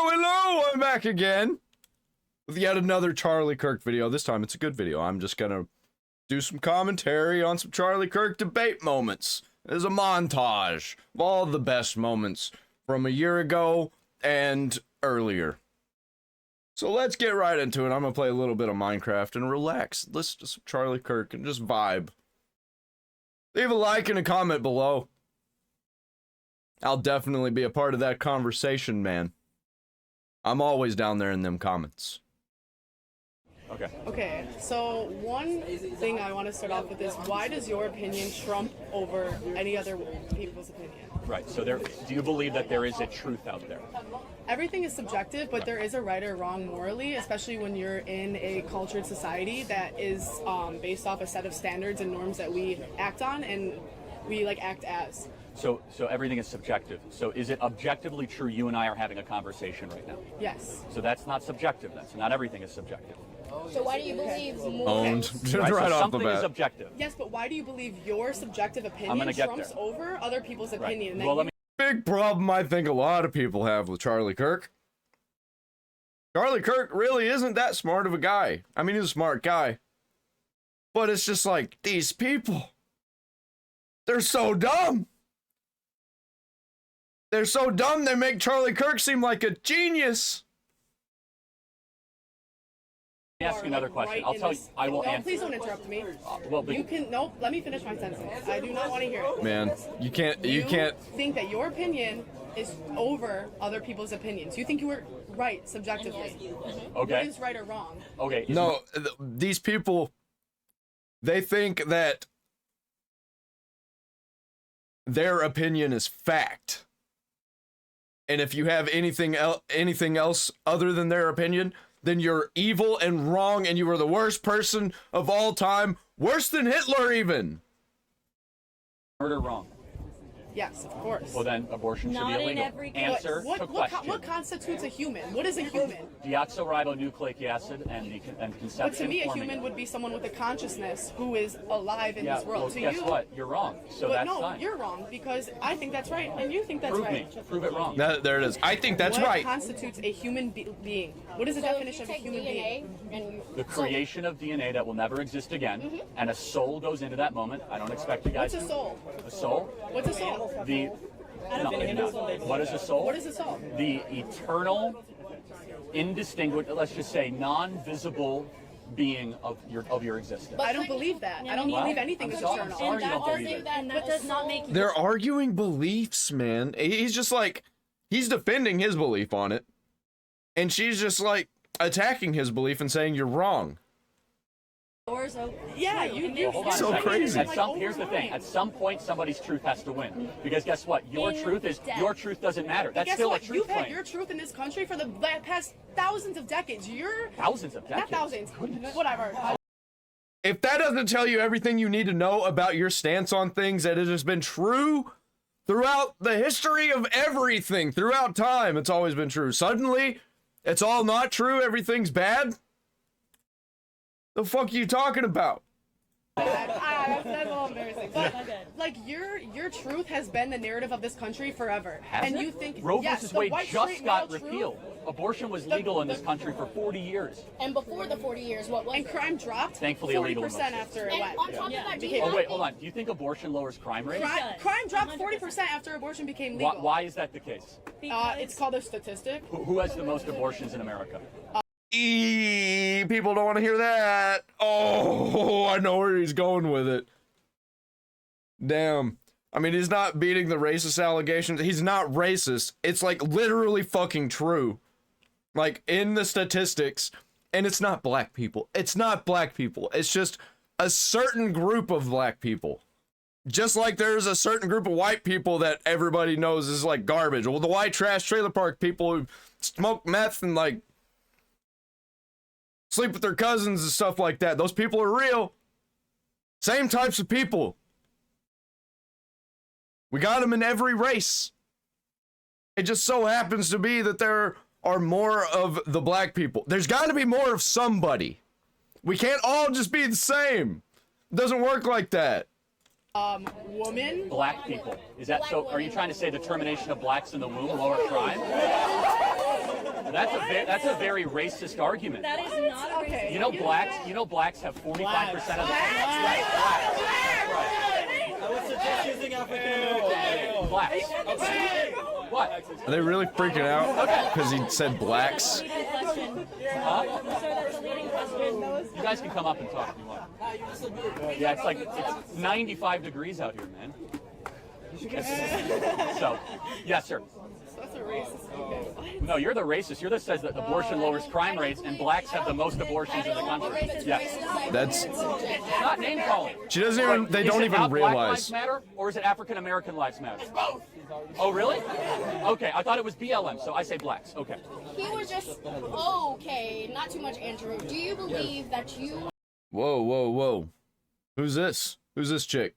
Hello, I'm back again with yet another Charlie Kirk video. This time it's a good video. I'm just gonna do some commentary on some Charlie Kirk debate moments. There's a montage of all the best moments from a year ago and earlier. So let's get right into it. I'm gonna play a little bit of Minecraft and relax. Listen to some Charlie Kirk and just vibe. Leave a like and a comment below. I'll definitely be a part of that conversation, man. I'm always down there in them comments. Okay, so one thing I want to start off with is, why does your opinion trump over any other people's opinion? Right, so do you believe that there is a truth out there? Everything is subjective, but there is a right or wrong morally, especially when you're in a cultured society that is based off a set of standards and norms that we act on and we act as. So everything is subjective. So is it objectively true you and I are having a conversation right now? Yes. So that's not subjective then. So not everything is subjective. So why do you believe more? Owned. Right, right so off the something is bat. objective. Yes, but why do you believe your subjective opinion get trumps there. over other people's opinion? Right. Well, let me. Big problem I think a lot of people have with Charlie Kirk. Charlie Kirk really isn't that smart of a guy. I mean, he's a smart guy. But it's just like, these people, they're so dumb. They're so dumb they make Charlie Kirk seem like a genius. Let me ask you another question. I'll tell you. I will answer. Please don't interrupt me. Well, but You can let me finish my sentence. I do not want to hear it. Man, you can't. think that your opinion is over other people's opinions. You think you were right subjectively. okay. What is right or wrong? Okay. No, these people, they think that their opinion is fact. And if you have anything else other than their opinion, then you're evil and wrong, and you are the worst person of all time, worse than Hitler even. Murder wrong. Yes, of course. Well, then abortion should Not be in illegal. every case. Answer to question. What constitutes a human? What is a human? Deoxyribonucleic acid and conception. But to me, a forming. human would be someone with a consciousness who is alive in Yeah, this world. well, To guess you, what? You're wrong. So but that's no, fine. you're wrong, because I think that's right and you think that's Prove right. me. Prove it wrong. There it is. I think that's what right. constitutes a human being? What is the So if definition you of a take human DNA being? and The creation of DNA that will never exist again, and a soul goes into that moment. I don't expect you guys. What's a soul? A soul? What's a soul? What is a soul? What is a soul? The eternal, indistinguishable, let's just say, non-visible being of your existence. I don't believe that. I don't believe anything is sorry, eternal. I'm sorry you don't believe arguing it. that That does not make you. They're arguing beliefs, man. He's just like, he's defending his belief on it. And she's just like attacking his belief and saying you're wrong. Doors open. Yeah, you Hold on So a second. crazy. Here's the thing. At some point, somebody's truth has to win. Because guess what? Your truth doesn't matter. That's Guess still what? a truth You've had claim. your truth in this country for the past thousands of decades. Thousands of Not decades. thousands. Whatever. If that doesn't tell you everything you need to know about your stance on things, that it has been true throughout the history of everything, throughout time, it's always been true. Suddenly, it's all not true, everything's bad? The fuck are you talking about? That's a little embarrassing. But your truth has been the narrative of this country forever. Hasn't and it? you think Roe yes, versus the Wade white just straight got male truth- repealed. Abortion was legal in this country for 40 years. and before the 40 years, what was And it? crime dropped Thankfully illegal in 40% most after it And went. on top of that, do you Became- not Oh wait, hold think- on. Do you think abortion lowers crime rates? Crime dropped 40% after abortion became legal. Why is that the case? It's called a statistic. Who has the most abortions in America? People don't want to hear that. Oh, I know where he's going with it. Damn. I mean, he's not beating the racist allegations. He's not racist. It's like literally fucking true. Like in the statistics. And it's not black people. It's not black people. It's just a certain group of black people. Just like there's a certain group of white people that everybody knows is like garbage. Well, the white trash trailer park people who smoke meth and like sleep with their cousins and stuff like that. Those people are real. Same types of people. We got them in every race. It just so happens to be that there are more of the black people. There's got to be more of somebody. We can't all just be the same. It doesn't work like that. Woman. Black people. Is that so? Are you trying to say the termination of blacks in the womb lower crime? That's a very racist argument. That is not a Okay. You know blacks have 45% of the I would suggest using African American. blacks. What? Are they really freaking out because he said blacks? question. Sir, that's a leading question. You guys can come up and talk if you want. Yeah, it's 95 degrees out here, man. So, yes, sir. That's a racist. Okay. No, you're the racist. You're the says that abortion lowers crime rates and blacks have the most abortions in the country. Yeah. That's Not name calling. she doesn't even. They don't even Black Lives realize. Matter or is it African American Lives Matter? Both. Oh, really? Okay, I thought it was BLM, so I say blacks. Okay. He was just okay, not too much, Andrew. Do you believe that you Whoa, whoa, whoa! Who's this? Who's this chick?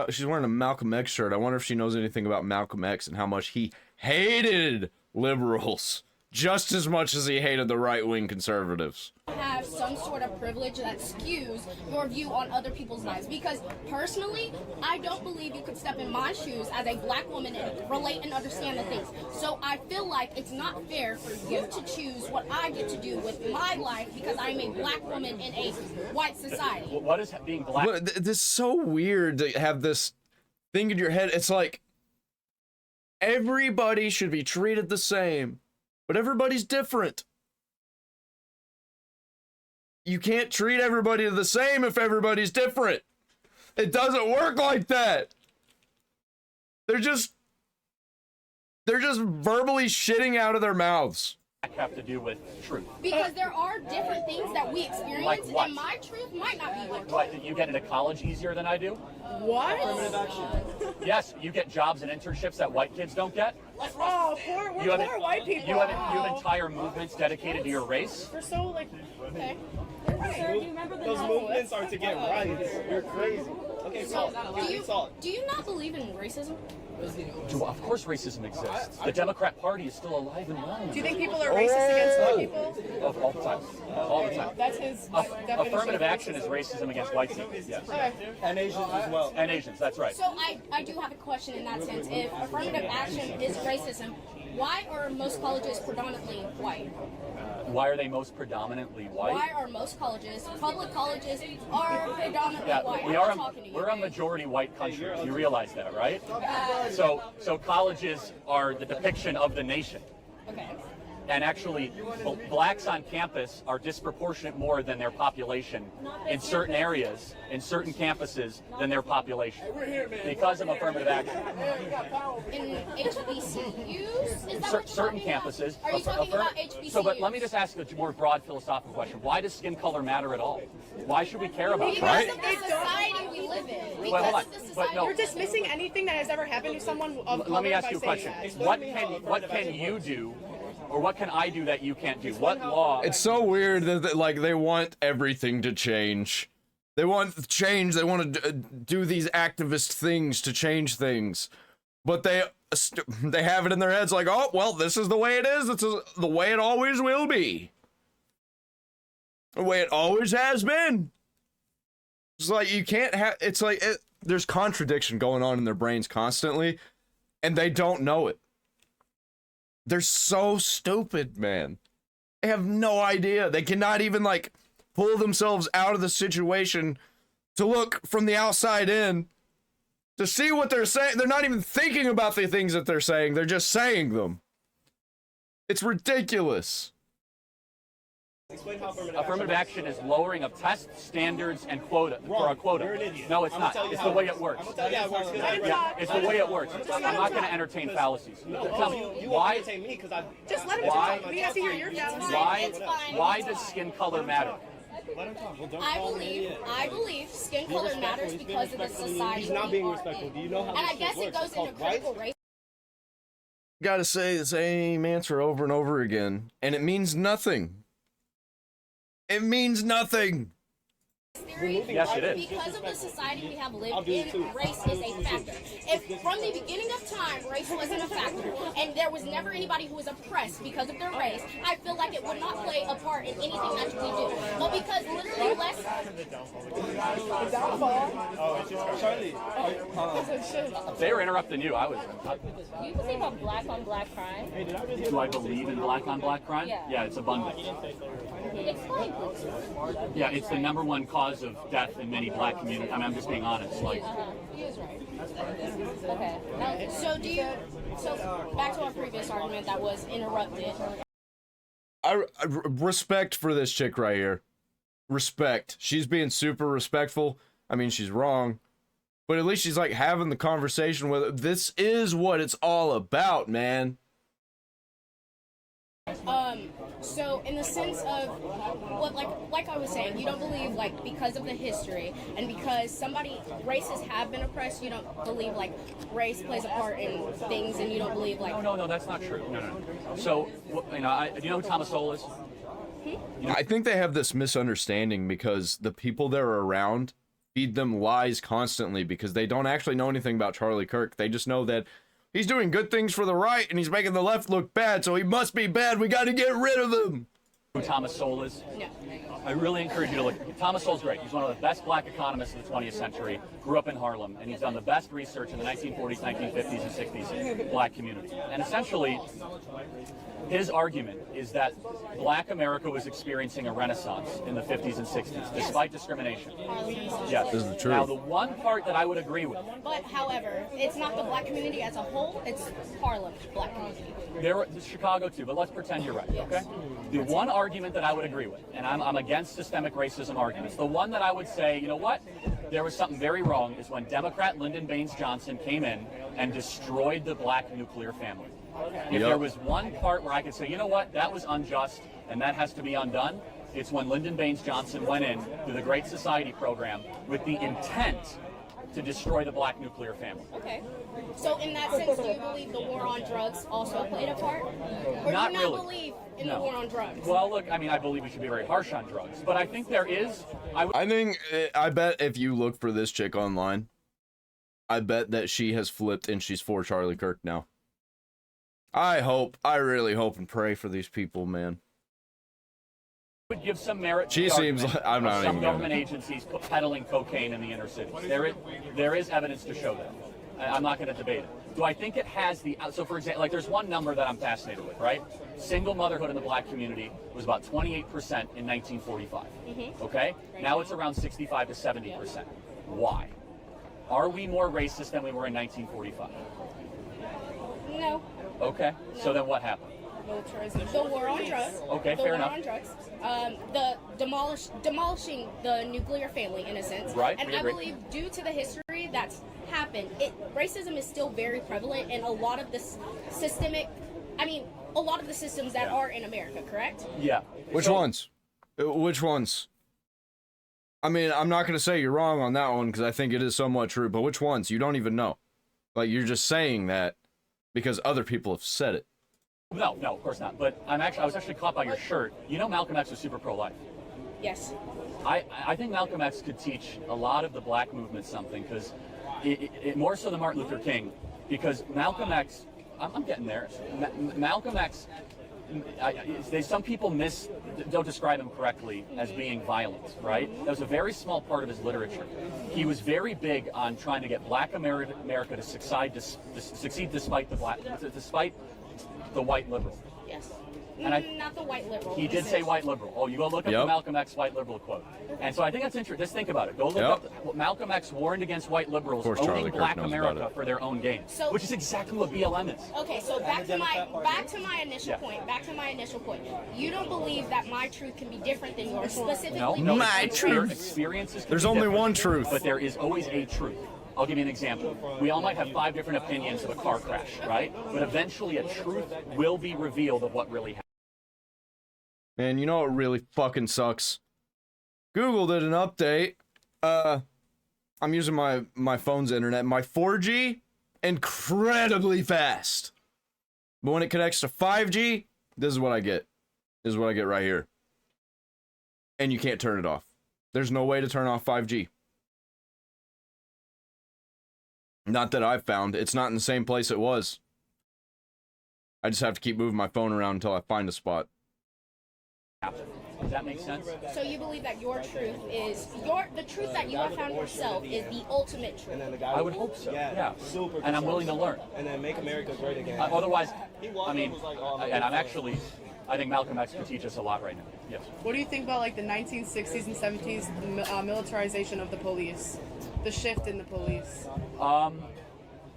She's wearing a Malcolm X shirt. I wonder if she knows anything about Malcolm X and how much he hated liberals just as much as he hated the right-wing conservatives. have some sort of privilege that skews your view on other people's lives? Because personally, I don't believe you could step in my shoes as a black woman and relate and understand the things. So I feel like it's not fair for you to choose what I get to do with my life because I'm a black woman in a white society. What is being black? This is so weird to have this thing in your head. It's like everybody should be treated the same, but everybody's different. You can't treat everybody the same if everybody's different. It doesn't work like that. They're just verbally shitting out of their mouths. Have to do with truth. Because there are different things that we experience, Like what? and my truth might not be your truth. What, you get into college easier than I do? What? Yes, you get jobs and internships that white kids don't get. Oh, we're poor white people. You have entire movements dedicated to your race. We're so like, Okay. Sir, do you remember the Those novel? movements are to get riots. You're crazy. Okay, So, salt. do you not believe in racism? Of course racism exists. The Democrat Party is still alive and well. do you think people are racist against white people? All the time. All the time. That's his definition. Affirmative of action is racism. racism against white people. Yes. Okay. And Asians as well. And Asians, that's right. So I do have a question in that sense. If affirmative action is racism, why are most colleges predominantly white? Why are they most predominantly white? Why are most colleges, public colleges, are predominantly Yeah, white? we're I'm talking to you. a majority white country. You realize that, right? So colleges are the depiction of the nation. Okay. And actually, blacks on campus are disproportionate more than their population in certain areas, in certain campuses, than their population because of affirmative action. In HBCUs? Is that what you're Certain talking about? campuses. Are you talking about HBCUs? So, but let me just ask a more broad philosophical question. Why does skin color matter at all? Why should we care about it? Because Right? of the society we live in. Wait, hold on. Because of the But society no. You're dismissing anything that has ever happened to someone of Let me color ask by you a saying question. that. What can you do, or what can I do that you can't do? What law? It's so weird that like they want everything to change. They want change. They want to do these activist things to change things, but they have it in their heads like, oh well, this is the way it is. This is the way it always will be. The way it always has been. It's like you can't have. It's like there's contradiction going on in their brains constantly, and they don't know it. They're so stupid, man. They have no idea. They cannot even like pull themselves out of the situation to look from the outside in to see what they're saying. They're not even thinking about the things that they're saying. They're just saying them. It's ridiculous. Explain how Affirmative action is lowering of test standards and quota for a Wrong. quota. You're an idiot. No, it's I'm not. gonna tell you It's how the way it it works. I'm gonna tell you how it works. 'Cause I read Yeah, it's the way it works. I'm not going to entertain fallacies. Tell me You won't why. entertain me because I. Just let him Why? talk. We have to hear your fallacy. It's fine. Why does skin color matter? Let him talk. Well, don't I call him an idiot. believe skin Be color respectful. matters He's being because of the respectful to you. society He's not we being are respectful. in. Do you know how And I this guess shit it works? goes It's called into critical race. Gotta say the same answer over and over again, and it means nothing. It means nothing. theory. Yes, it is. Because of the society we have lived do it in, too. race is a factor. If from the beginning of time race wasn't a factor, and there was never anybody who was oppressed because of their race, I feel like it would not play a part in anything that we do. But because literally less. The downfall. Oh, it's just Charlie. They were interrupting you. You can think of black on black crime. Do I believe in black on black crime? Yeah. It's abundant. Explain, please. Yeah, it's the #1 cause of death in many black communities. I mean, I'm just being honest. Like, He is right. Okay. So back to our previous argument that was interrupted. I respect for this chick right here. Respect. She's being super respectful. I mean, she's wrong, but at least she's like having the conversation with it. This is what it's all about, man. So in the sense of what, like I was saying, you don't believe like because of the history and because races have been oppressed, you don't believe like race plays a part in things, and you don't believe like. no, that's not true. No. So, do you know who Thomas Sowell is? I think they have this misunderstanding because the people they're around feed them lies constantly because they don't actually know anything about Charlie Kirk. They just know that he's doing good things for the right and he's making the left look bad, so he must be bad. We got to get rid of him. Who Thomas Sowell is? No. I really encourage you to look. Thomas Sowell's great. He's one of the best black economists of the 20th century. Grew up in Harlem, and he's done the best research in the 1940s, 1950s, and 60s black community. And essentially, his argument is that black America was experiencing a renaissance in the 50s and 60s, despite discrimination. Yes. This is the truth. Now, the one part that I would agree with, But however, it's not the black community as a whole; it's Harlem black community. Chicago too, but let's pretend you're right, okay? The one argument that I would agree with, and I'm against systemic racism arguments, the one that I would say, you know what, there was something very wrong is when Democrat Lyndon Baines Johnson came in and destroyed the black nuclear family. If there was one part where I could say, you know what, that was unjust and that has to be undone, it's when Lyndon Baines Johnson went in through the Great Society program with the intent to destroy the black nuclear family. Okay. So in that sense, do you believe the war on drugs also played a part? Or Not do you really. not believe in the war on drugs? Well, look, I mean, I believe we should be very harsh on drugs, but I think there is. I bet if you look for this chick online, I bet that she has flipped and she's for Charlie Kirk now. I really hope and pray for these people, man. Would give some merit. She to the seems argument like- I'm not of some even gonna- government agencies peddling cocaine in the inner cities. There is evidence to show that. I'm not going to debate it. Do I think it has the? So, for example, like there's one number that I'm fascinated with, right? Single motherhood in the black community was about 28% in 1945. Okay, now it's around 65 to 70%. Why? Are we more racist than we were in 1945? No. Okay, so then what happened? The war on drugs. Okay, the fair war enough. on drugs. The demolishing the nuclear family in a sense. Right, And we I agree. believe due to the history that's happened, racism is still very prevalent in a lot of the a lot of the systems that are in America, correct? Yeah. Which ones? Which ones? I mean, I'm not going to say you're wrong on that one because I think it is somewhat true, but which ones? You don't even know. Like, you're just saying that because other people have said it. No, of course not. But I was actually caught by your shirt. You know Malcolm X was super pro-life. Yes. I think Malcolm X could teach a lot of the black movement something, because it more so than Martin Luther King, because Malcolm X, I'm getting there. Malcolm X, some people don't describe him correctly as being violent, right? That was a very small part of his literature. He was very big on trying to get black America to succeed despite the white liberal. Yes. And Not the white liberal. He did say white liberal. Oh, you go look up the Malcolm X white liberal quote. And so I think that's interesting. Just think about it. Go look up. Malcolm X warned against white liberals owning black America for their own gain, which is exactly what BLM is. Okay, so back to my initial point. Back to my initial point. You don't believe that my truth can be different than yours, specifically. No, My truth. Experiences. There's only one truth. But there is always a truth. I'll give you an example. We all might have 5 different opinions of a car crash, right? But eventually a truth will be revealed of what really happened. Man, you know what really fucking sucks? Google did an update. I'm using my phone's internet. My 4G, incredibly fast. But when it connects to 5G, this is what I get. This is what I get right here. And you can't turn it off. There's no way to turn off 5G. Not that I've found. It's not in the same place it was. I just have to keep moving my phone around until I find a spot. Does that make sense? So you believe that your truth is the truth that you have found yourself is the ultimate truth. And then the guy I would hope so. Yeah. Super. And I'm willing to learn. And then make America great again. Otherwise, He won, I mean, was like, oh, I'm and I'm actually, I think Malcolm X could teach us a lot right now. Yes. What do you think about like the 1960s and 70s militarization of the police, the shift in the police?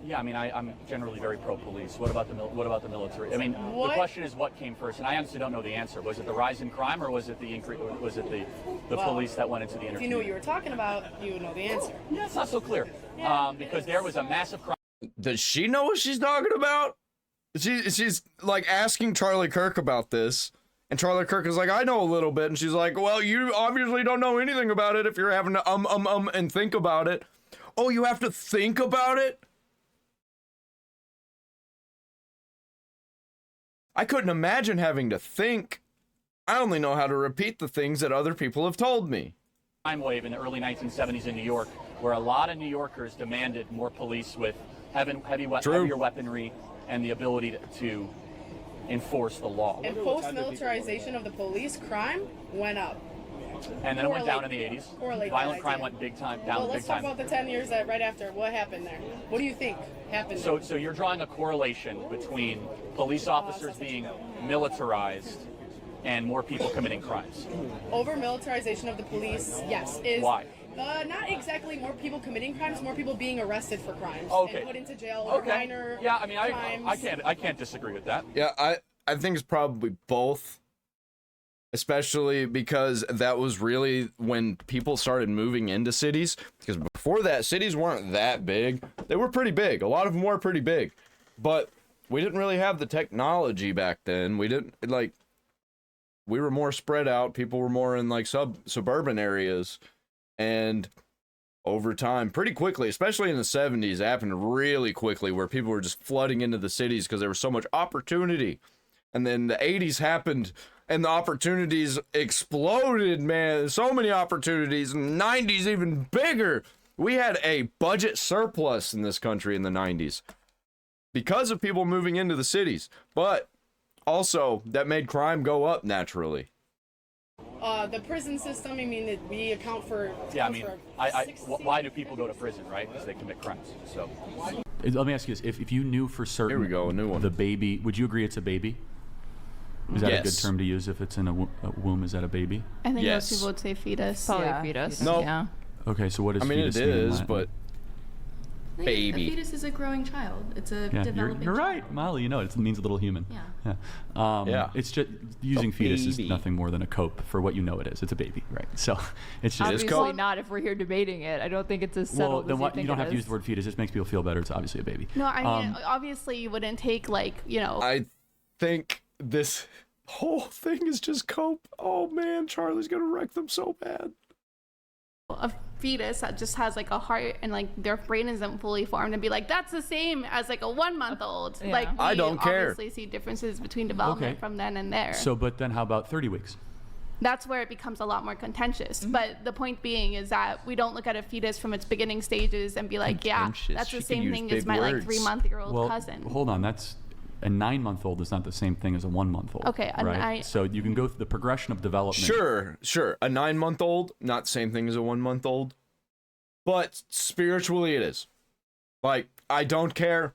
Yeah, I mean, I'm generally very pro-police. What about the military? I mean, the question is what came first, and I honestly don't know the answer. Was it the rise in crime, or was it the increase? Was it the police that went into the inner? If you knew what you were talking about, you would know the answer. Yeah, it's not so clear, because there was a massive crime. Does she know what she's talking about? She's like asking Charlie Kirk about this, and Charlie Kirk is like, I know a little bit, and she's like, well, you obviously don't know anything about it if you're having to and think about it. Oh, you have to think about it? I couldn't imagine having to think. I only know how to repeat the things that other people have told me. Crime wave in the early 1970s in New York, where a lot of New Yorkers demanded more police with heavier weaponry and the ability to enforce the law. And post-militarization of the police, crime went up. And then it went down in the 80s. Violent crime went down big time. Well, let's talk about the 10 years that right after. What happened there? What do you think happened? So you're drawing a correlation between police officers being militarized and more people committing crimes. Over militarization of the police, yes. Why? Not exactly more people committing crimes, more people being arrested for crimes Okay. and put into jail or minor Yeah, I mean, crimes. I can't disagree with that. Yeah, I think it's probably both. Especially because that was really when people started moving into cities. Because before that, cities weren't that big. They were pretty big. A lot of them were pretty big. But we didn't really have the technology back then. We were more spread out. People were more in like suburban areas. And over time, pretty quickly, especially in the 70s, it happened really quickly where people were just flooding into the cities because there was so much opportunity. And then the 80s happened and the opportunities exploded, man. So many opportunities. And the 90s even bigger. We had a budget surplus in this country in the 90s because of people moving into the cities. But also, that made crime go up naturally. The prison system, I mean, we account for... Yeah, I mean, why do people go to prison, right? Because they commit crimes. So, let me ask you this: if you knew for certain, Here we go, a new one. the baby, would you agree it's a baby? Is that a good Yes. term to use if it's in a womb? Is that a baby? I think Yes. most people would say fetus. Probably Yeah. fetus. No. Yeah. Okay, so what does I mean, fetus it mean in is, Latin? but baby. A fetus is a growing child. It's a Yeah, developing you're child. right, Molly. You know it means a little human. Yeah. Yeah. It's just using A fetus is baby. nothing more than a cope for what you know it is. It's a baby, right? So it's just. It is Obviously called- not if we're here debating it. I don't think it's as Well, settled then as what, you think you don't it have to use is. the word fetus. It just makes people feel better. It's obviously a baby. No, I mean, obviously you wouldn't take I think this whole thing is just cope. Oh man, Charlie's gonna wreck them so bad. a fetus that just has like a heart and like their brain isn't fully formed and be like, that's the same as like a 1-month-old. Yeah. Like I we don't care. obviously see differences between development Okay. from then and there. So, but then how about 30 weeks? That's where it becomes a lot more contentious. Mm-hmm. But the point being is that we don't look at a fetus from its beginning stages and be like, yeah, Contentious. that's She the could same use thing big as my like words. 3-month-old Well, cousin. hold on. That's a 9-month-old is not the same thing as a 1-month-old. Okay, and right? So you can go through the progression of development. Sure. A 9-month-old, not the same thing as a 1-month-old. But spiritually it is. Like, I don't care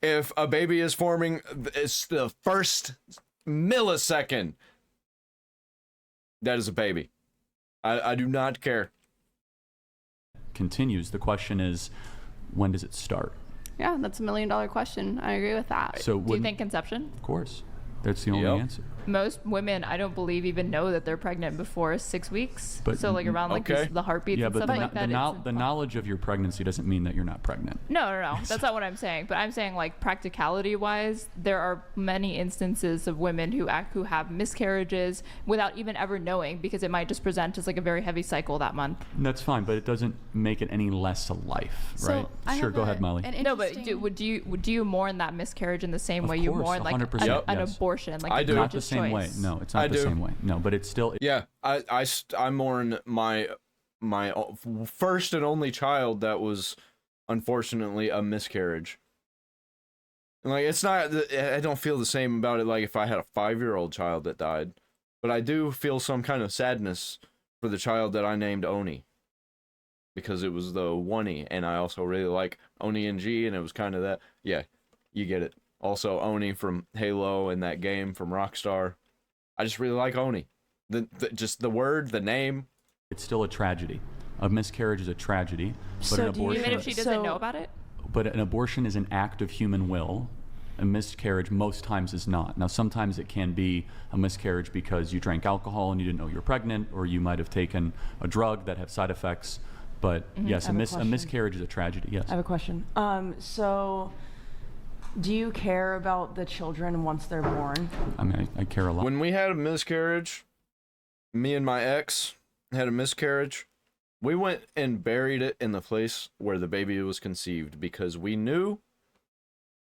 if a baby is forming, it's the first millisecond. That is a baby. I do not care. Continues. The question is, when does it start? Yeah, that's $1 million question. I agree with that. So Do you wouldn't- think conception? Of course. That's the only Yep. answer. Most women, I don't believe, even know that they're pregnant before 6 weeks. But- so like around like okay. the heartbeats Yeah, and but stuff the, like that. the knowledge of your pregnancy doesn't mean that you're not pregnant. No. That's not what I'm saying. But I'm saying like practicality-wise, there are many instances of women who have miscarriages without even ever knowing because it might just present as like a very heavy cycle that month. And that's fine, but it doesn't make it any less a life, So right? I Sure, have go ahead, Molly. an No, but interesting- do you mourn that miscarriage in the same Of way you course, mourn like 100%. an Yes. abortion? Like I you do. can't Not the just same way. choice. No, it's not I the do. same way. No, but it's still. Yeah, I mourn my first and only child that was unfortunately a miscarriage. And like, it's not, I don't feel the same about it like if I had a 5-year-old child that died, but I do feel some kind of sadness for the child that I named Oni, because it was the Oney, and I also really like Oni and G, and it was kind of that. Yeah, you get it. Also Oni from Halo and that game from Rockstar. I just really like Oni. Just the word, the name. It's still a tragedy. A miscarriage is a tragedy, but So an do you- abortion. Even if she doesn't know about it? But an abortion is an act of human will. A miscarriage most times is not. Now, sometimes it can be a miscarriage because you drank alcohol and you didn't know you were pregnant, or you might have taken a drug that have side effects. But yes, I have a a question. miscarriage is a tragedy. Yes. I have a question. So, do you care about the children once they're born? I mean, I care a lot. When we had a miscarriage, me and my ex had a miscarriage. We went and buried it in the place where the baby was conceived because we knew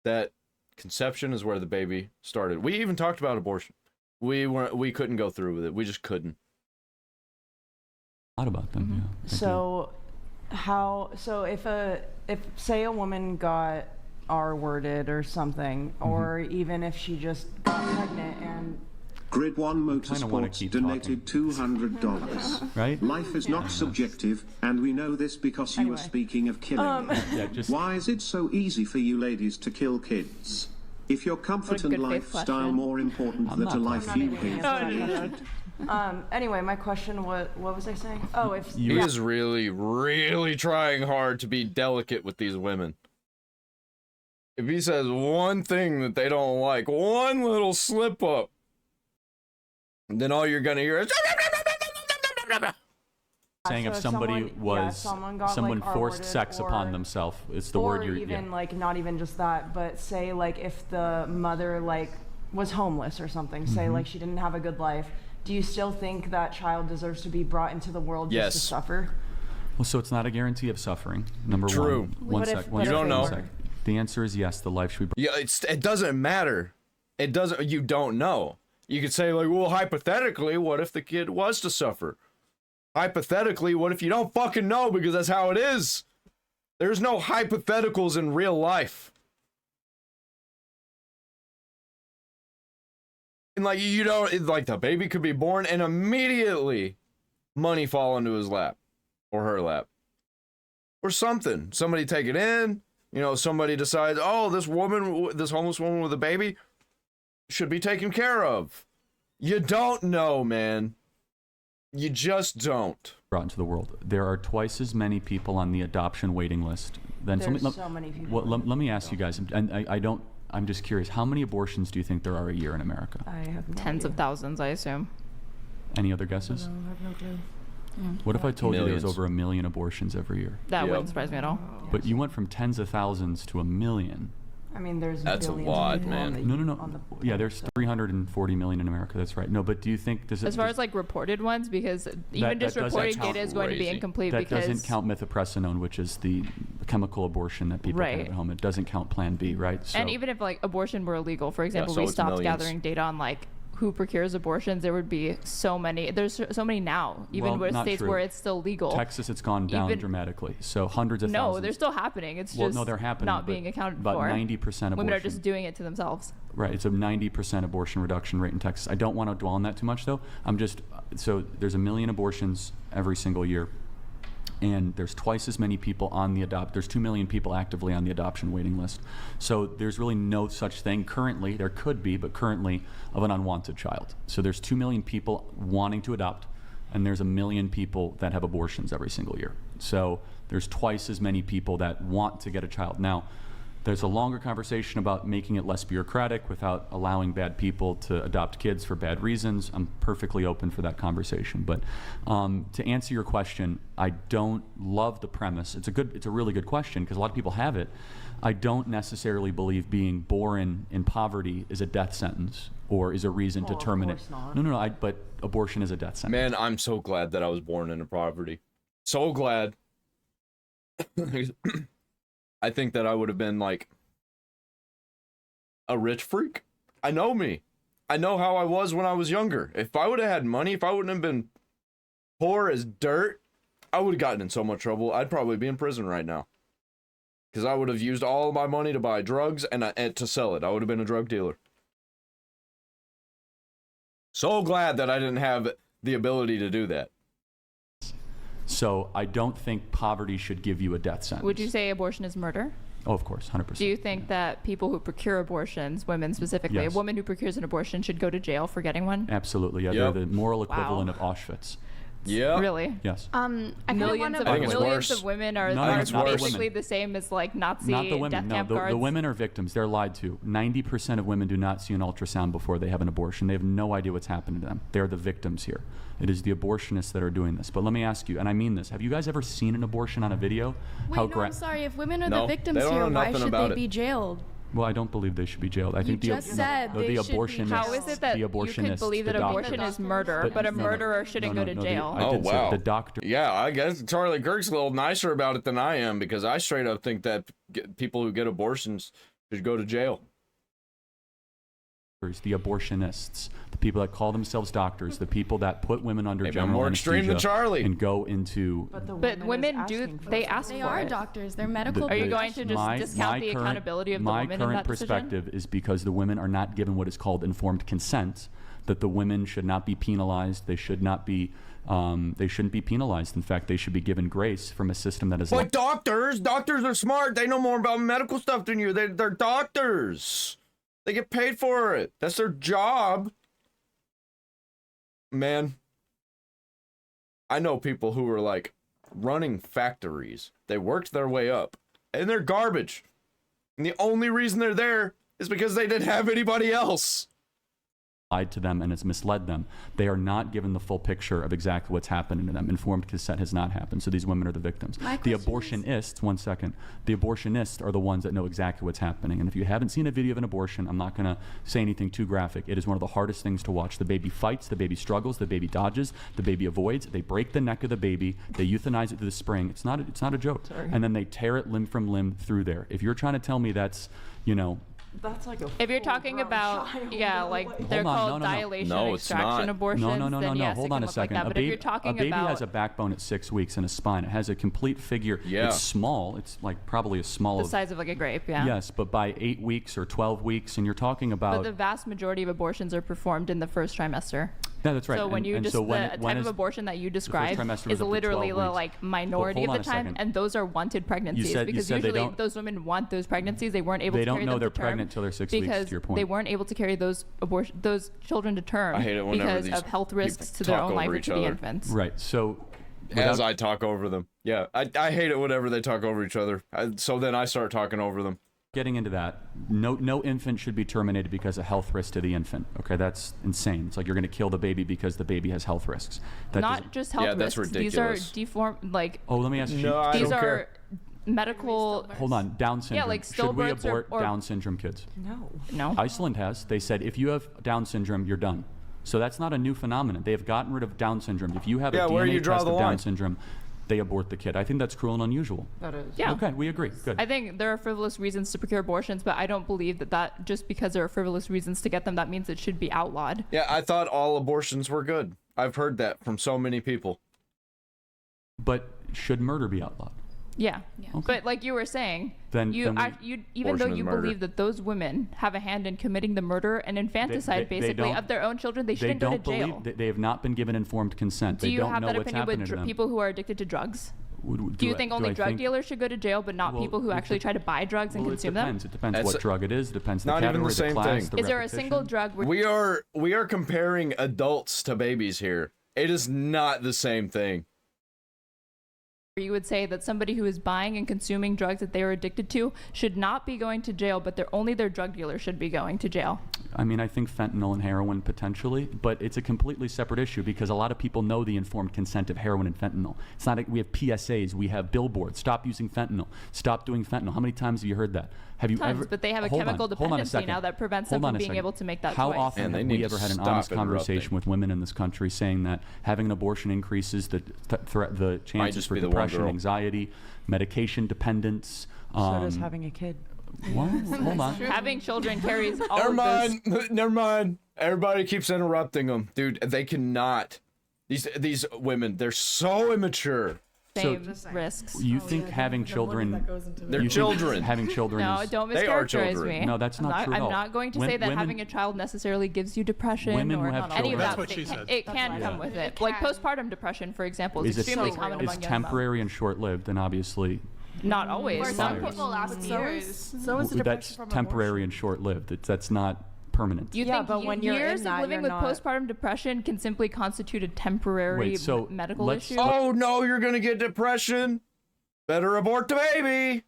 that conception is where the baby started. We even talked about abortion. We couldn't go through with it. We just couldn't. A lot about them. Yeah. I do. So if say a woman got R-worded or something, or even if she just got pregnant and Grid 1 kinda wanna Motorsports keep donated $200. Right? Life is not subjective, and we know this because you Anyway. were speaking of killing. Yeah. Just. Why is it so easy for you ladies to kill kids? If your comfort What a and good faith lifestyle question. more important I'm than not a life talking you about hate it. No, created? anyway, my question, what was I saying? Oh, if He is really, really trying hard to be delicate with these women. If he says one thing that they don't like, one little slip up, then all you're gonna hear is Saying So if if somebody someone got, someone like, forced R-worded sex upon or- themselves, it's the or word you're. even Yeah. like not even just that, but say like if the mother like was homeless or something, say like she didn't have a good life, do you still think that child deserves to be brought into the world just Yes. to suffer? Well, so it's not a guarantee of suffering. Number True. one. One But if- sec. but One if You don't sec, know. one sec. The answer is yes. The life should be. yeah, it doesn't matter. It doesn't. You don't know. You could say like, well, hypothetically, what if the kid was to suffer? Hypothetically, what if you don't fucking know because that's how it is? There's no hypotheticals in real life. And like you don't like the baby could be born and immediately money fall into his lap or her lap. Or something. Somebody take it in, somebody decides, "Oh, this homeless woman with a baby should be taken care of." You don't know, man. You just don't. Brought into the world. There are twice as many people on the adoption waiting list than. There's so many people. Well, let me ask you guys, and I don't. I'm just curious. How many abortions do you think there are a year in America? I have no Tens of idea. thousands, I assume. Any other guesses? I have no clue. What if I told you Millions. there was over 1 million abortions every year? That Yep. wouldn't surprise me at all. But you went from tens of thousands to 1 million. I mean, there's That's a billions lot, of people man. on the, No. on the Yeah, there's 340 million in America. That's right. No, but do you think does it? As far as like reported ones, because even that just doesn't reporting count. data is going to be Crazy. incomplete that because doesn't count mifepristone, which is the chemical abortion that people Right. have at home. It doesn't count Plan B, right? So, And even if like abortion were illegal, for example, so we it's stopped millions. gathering data on like who procures abortions, there would be so many. There's so many now, even Well, with not states true. where it's still legal. Texas, it's gone down Even- dramatically. So hundreds of No, thousands. they're still happening. It's Well, just no, they're happening, not but being accounted about for. 90% Women are abortion. just doing it to themselves. Right, it's a 90% abortion reduction rate in Texas. I don't want to dwell on that too much, though. So there's 1 million abortions every single year, and there's twice as many people on the there's 2 million people actively on the adoption waiting list. So there's really no such thing currently, there could be, but currently, of an unwanted child. So there's 2 million people wanting to adopt, and there's 1 million people that have abortions every single year. So there's twice as many people that want to get a child. Now, there's a longer conversation about making it less bureaucratic without allowing bad people to adopt kids for bad reasons. I'm perfectly open for that conversation. But to answer your question, I don't love the premise. It's a really good question because a lot of people have it. I don't necessarily believe being born in poverty is a death sentence or is a reason to Oh, of terminate. course not. No. But abortion is a death sentence. Man, I'm so glad that I was born into poverty. So glad. I think that I would have been like a rich freak. I know me. I know how I was when I was younger. If I would have had money, if I wouldn't have been poor as dirt, I would have gotten in so much trouble. I'd probably be in prison right now. Because I would have used all of my money to buy drugs and to sell it. I would have been a drug dealer. So glad that I didn't have the ability to do that. So I don't think poverty should give you a death sentence. Would you say abortion is murder? Oh, of course, 100%. Do you think that people who procure abortions, women specifically, Yes. a woman who procures an abortion should go to jail for getting one? Absolutely, yeah. Yep. They're the moral equivalent Wow. of Auschwitz. Yeah. Really? Yes. I kind of Millions want of I think it's millions worse. of women are, No, I think are it's worse. basically the same as like Nazi Not the death women. No, camp the guards. women are victims. They're lied to. 90% of women do not see an ultrasound before they have an abortion. They have no idea what's happening to them. They're the victims here. It is the abortionists that are doing this. But let me ask you, and I mean this, have you guys ever seen an abortion on a video? Wait, no, I'm sorry. If women are No, the victims they don't here, know why nothing should about they it. be jailed? Well, I don't believe they should be jailed. I think just said they the should be abortionists. jailed. How is it that the you could abortionists, believe that the abortion doctors. is murder, but a murderer shouldn't go to jail? I Oh, didn't say wow. the doctor. Yeah, I guess Charlie Kirk's a little nicer about it than I am, because I straight up think that people who get abortions should go to jail. The abortionists, the people that call themselves doctors, the people that put women under Maybe I'm general more extreme than anesthesia Charlie. and go into. But women do, they ask They for are it. doctors. They're medical. Are you the- going to just discount the current- accountability of the my woman in current that decision? perspective is because the women are not given what is called informed consent, that the women should not be penalized. They should not be. They shouldn't be penalized. In fact, they should be given grace from a system that is. But doctors are smart. They know more about medical stuff than you. They're doctors. They get paid for it. That's their job. Man, I know people who are like running factories. They worked their way up, and they're garbage. And the only reason they're there is because they didn't have anybody else. Lied to them and has misled them. They are not given the full picture of exactly what's happening to them. Informed consent has not happened, so these women are the victims. The abortionists, one second, the abortionists are the ones that know exactly what's happening. And if you haven't seen a video of an abortion, I'm not going to say anything too graphic. It is one of the hardest things to watch. The baby fights, the baby struggles, the baby dodges, the baby avoids. They break the neck of the baby. They euthanize it to the spring. It's not a joke. And then they tear it limb from limb through there. If you're trying to tell me that's, you know, That's like a If you're talking full-grown about, child. yeah, like they're Hold on, called no. dilation No, and it's extraction not. abortions, then yes, Hold it on can a look second. like that. But if you're talking a baby about, has a backbone at 6 weeks and a spine. It has a complete figure. Yeah. It's small. It's like probably as small the as. size of like a grape, yeah. Yes, but by 8 weeks or 12 weeks, and you're talking about. But the vast majority of abortions are performed in the first trimester. Yeah, that's right. So when And the type of abortion that you described trimester is up to literally 12 the weeks. like minority Hold of on the a time, second. and those are wanted pregnancies you because said they usually don't- those women want those pregnancies. They weren't able They to don't carry know them they're to term pregnant till they're 6 weeks, because to your point. they weren't able to carry those children to term I hate it whenever because these of health risks people to their talk own life over or each to the other. infants. Right. So. As I talk over them. Yeah, I hate it whenever they talk over each other. So then I start talking over them. Getting into that, no infant should be terminated because of health risk to the infant. Okay, that's insane. It's like you're going to kill the baby because the baby has health risks. That Not doesn't- just health Yeah, that's risks. ridiculous. These are deformed, like Oh, let me ask you. No, I these don't are care. medical. Hold on, Down syndrome. like Should we stillbirths abort or Down syndrome kids? No. Iceland has. They said if you have Down syndrome, you're done. So that's not a new phenomenon. They have gotten rid of Down syndrome. If you have Yeah, a where DNA you draw test the of Down line? syndrome, they abort the kid. I think that's cruel and unusual. That is. Yeah. Okay, we agree. Good. I think there are frivolous reasons to procure abortions, but I don't believe that just because there are frivolous reasons to get them, that means it should be outlawed. Yeah, I thought all abortions were good. I've heard that from so many people. But should murder be outlawed? Yeah. Okay. But like you were saying, Then you we- even though Abortion is you murder. believe that those women have a hand in committing the murder and infanticide they basically don't- of their own children, they They shouldn't go to don't jail. believe they have not been given informed consent. Do They you don't have know that what's opinion happening with to them. people who are addicted to drugs? Would- Do you I- think do only I drug think- dealers should go to jail, but not Well, people who it actually dep- try to buy drugs and Well, consume it depends. them? It depends That's what drug it is. It depends the not even category, the same class, thing. the Is there a single repetition. drug where We are comparing adults to babies here. It is not the same thing. you would say that somebody who is buying and consuming drugs that they are addicted to should not be going to jail, but only their drug dealer should be going to jail? I mean, I think fentanyl and heroin potentially, but it's a completely separate issue because a lot of people know the informed consent of heroin and fentanyl. It's not. We have PSAs, we have billboards. Stop using fentanyl. Stop doing fentanyl. How many times have you heard that? Have you Tons, ever? but they have a Hold chemical on, hold on a dependency second. now that prevents Hold them on from a being second. able to make that How choice. often And they have need we to ever had an stop honest interrupting. conversation with women in this country saying that having an abortion increases the chances just for be the one depression, girl. anxiety, medication dependence? So does having a kid. What? Hold on. Having children carries all Never of mind. those. Never mind. Everybody keeps interrupting them, dude. They cannot. These women, they're so immature. Same risks. You think having children? They're children. Having children No, is don't They are mischaracterize children. me. No, that's not true at I'm all. not going to say that Women- having a child necessarily gives you depression Women who or have any of children- that. That's what she said. It can come with it. Like postpartum depression, for example, is is it extremely common it's among young temporary and short-lived, and obviously Not always. For some Virus. people, last years. So is the depression that's from temporary and short-lived. That's not permanent. You Yeah, think but when you're years in of that, living you're with not- postpartum depression can simply constitute a temporary Wait, so medical let's- issue? Oh no, you're gonna get depression. Better abort the baby.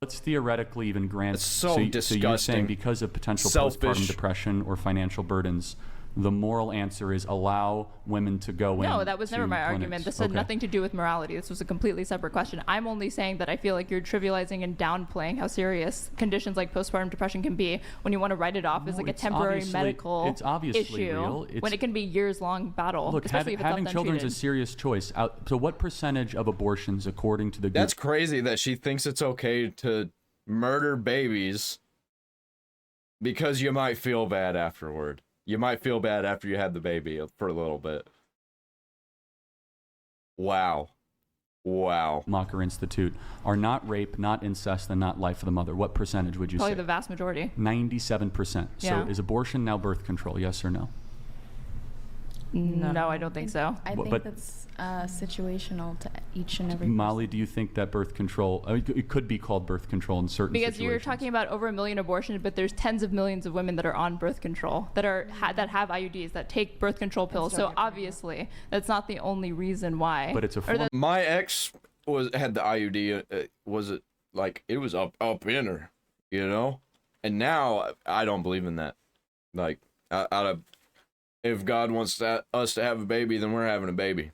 Let's theoretically even grant. It's so So you're disgusting. saying because of potential Selfish. postpartum depression or financial burdens, the moral answer is allow women to go in. No, that was never to my clinics. argument. This had Okay. nothing to do with morality. This was a completely separate question. I'm only saying that I feel like you're trivializing and downplaying how serious conditions like postpartum depression can be when you want to write it off as No, like a it's temporary obviously- medical it's obviously issue real. when It's- it can be years-long battle, Look, especially if it's having left children is a untreated. serious choice. So what percentage of abortions, according to the That's crazy that she thinks it's okay to murder babies because you might feel bad afterward. You might feel bad after you had the baby for a little bit. Wow. Wow. Mocker Institute are not rape, not incest, and not life of the mother? What percentage would you Probably say? the vast majority. 97%. Yeah. So is abortion now birth control? Yes or no? No, I don't think so. I think But- that's situational to each and every Molly, do you think that birth control, it could be called birth control in certain Because situations? you're talking about over 1 million abortions, but there's tens of millions of women that are on birth control, that are that have IUDs, that take birth control pills. So obviously, that's not the only reason why. But it's a Or form. that- My ex had the IUD. Was it like it was up in her, you know? And now I don't believe in that. Like out of if God wants us to have a baby, then we're having a baby.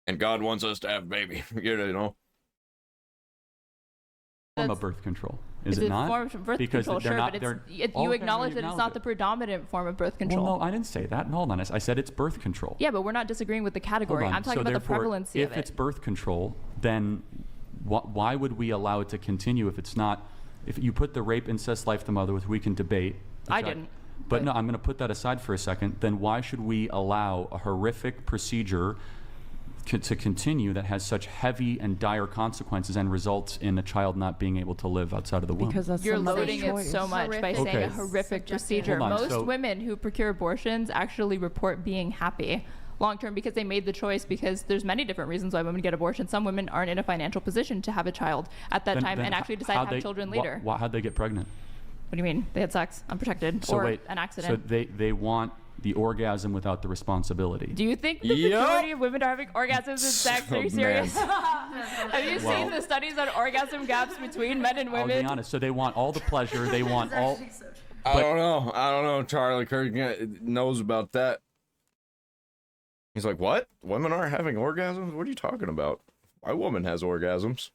And God wants us to have a baby, you know? Form of birth control, is it's it a not? form of birth Because control, they're sure, not- but they're- you okay, acknowledge that it's acknowledge not it. the predominant form of birth control. Well, no, I didn't say that. Hold on, I said it's birth control. Yeah, but we're not disagreeing with the category. Hold on. I'm talking So about the therefore, prevalency if of it. it's birth control, then why would we allow it to continue if it's not? If you put the rape, incest, life of the mother, which we can debate. I which didn't. But no, I'm going to put that aside for a second. Then why should we allow a horrific procedure to continue that has such heavy and dire consequences and results in a child not being able to live outside of the womb? Because that's You're the mother's loading it choice. so much by saying Okay. a horrific Subjective. procedure. Hold on, Most so- women who procure abortions actually report being happy long term because they made the choice, because there's many different reasons why women get abortions. Some women aren't in a financial position to have a child at that time and actually decide to have children later. How'd they get pregnant? What do you mean? They had sex unprotected So or wait, an accident. So they want the orgasm without the responsibility. Do you think the Yup. majority of women are having orgasms in sex? Are you Oh, serious? man. Have you seen the studies on orgasm gaps between men and I'll women? be honest. So they want all the pleasure. They want all. I don't know. Charlie Kirk knows about that. He's like, what? Women aren't having orgasms? What are you talking about? My woman has orgasms.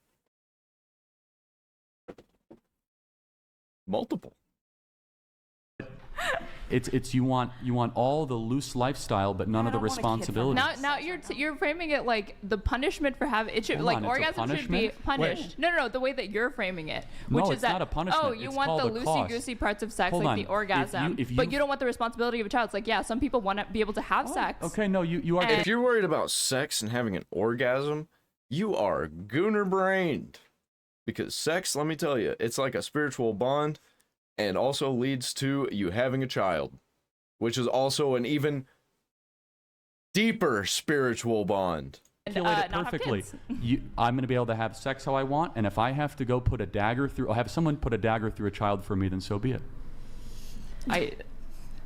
Multiple. It's you want all the loose lifestyle, but none of the don't want a kid from responsibilities. Now you're framing it like the punishment for having it should Hold like on, it's a orgasm should be punishment? punished. No, the way that you're framing it, which No, is it's that not a punishment. oh, you It's want called the a cost. loosey goosey parts of sex, Hold like on. the If orgasm, you- but you don't want the responsibility of a child. It's like, yeah, some people want to be able to have sex. Okay, no, you are. And- If you're worried about sex and having an orgasm, you are gooner brained. Because sex, let me tell you, it's like a spiritual bond and also leads to you having a child, which is also an even deeper spiritual bond. And, Articulate it not have perfectly. kids. I'm going to be able to have sex how I want, and if I have to go put a dagger through, or have someone put a dagger through a child for me, then so be it.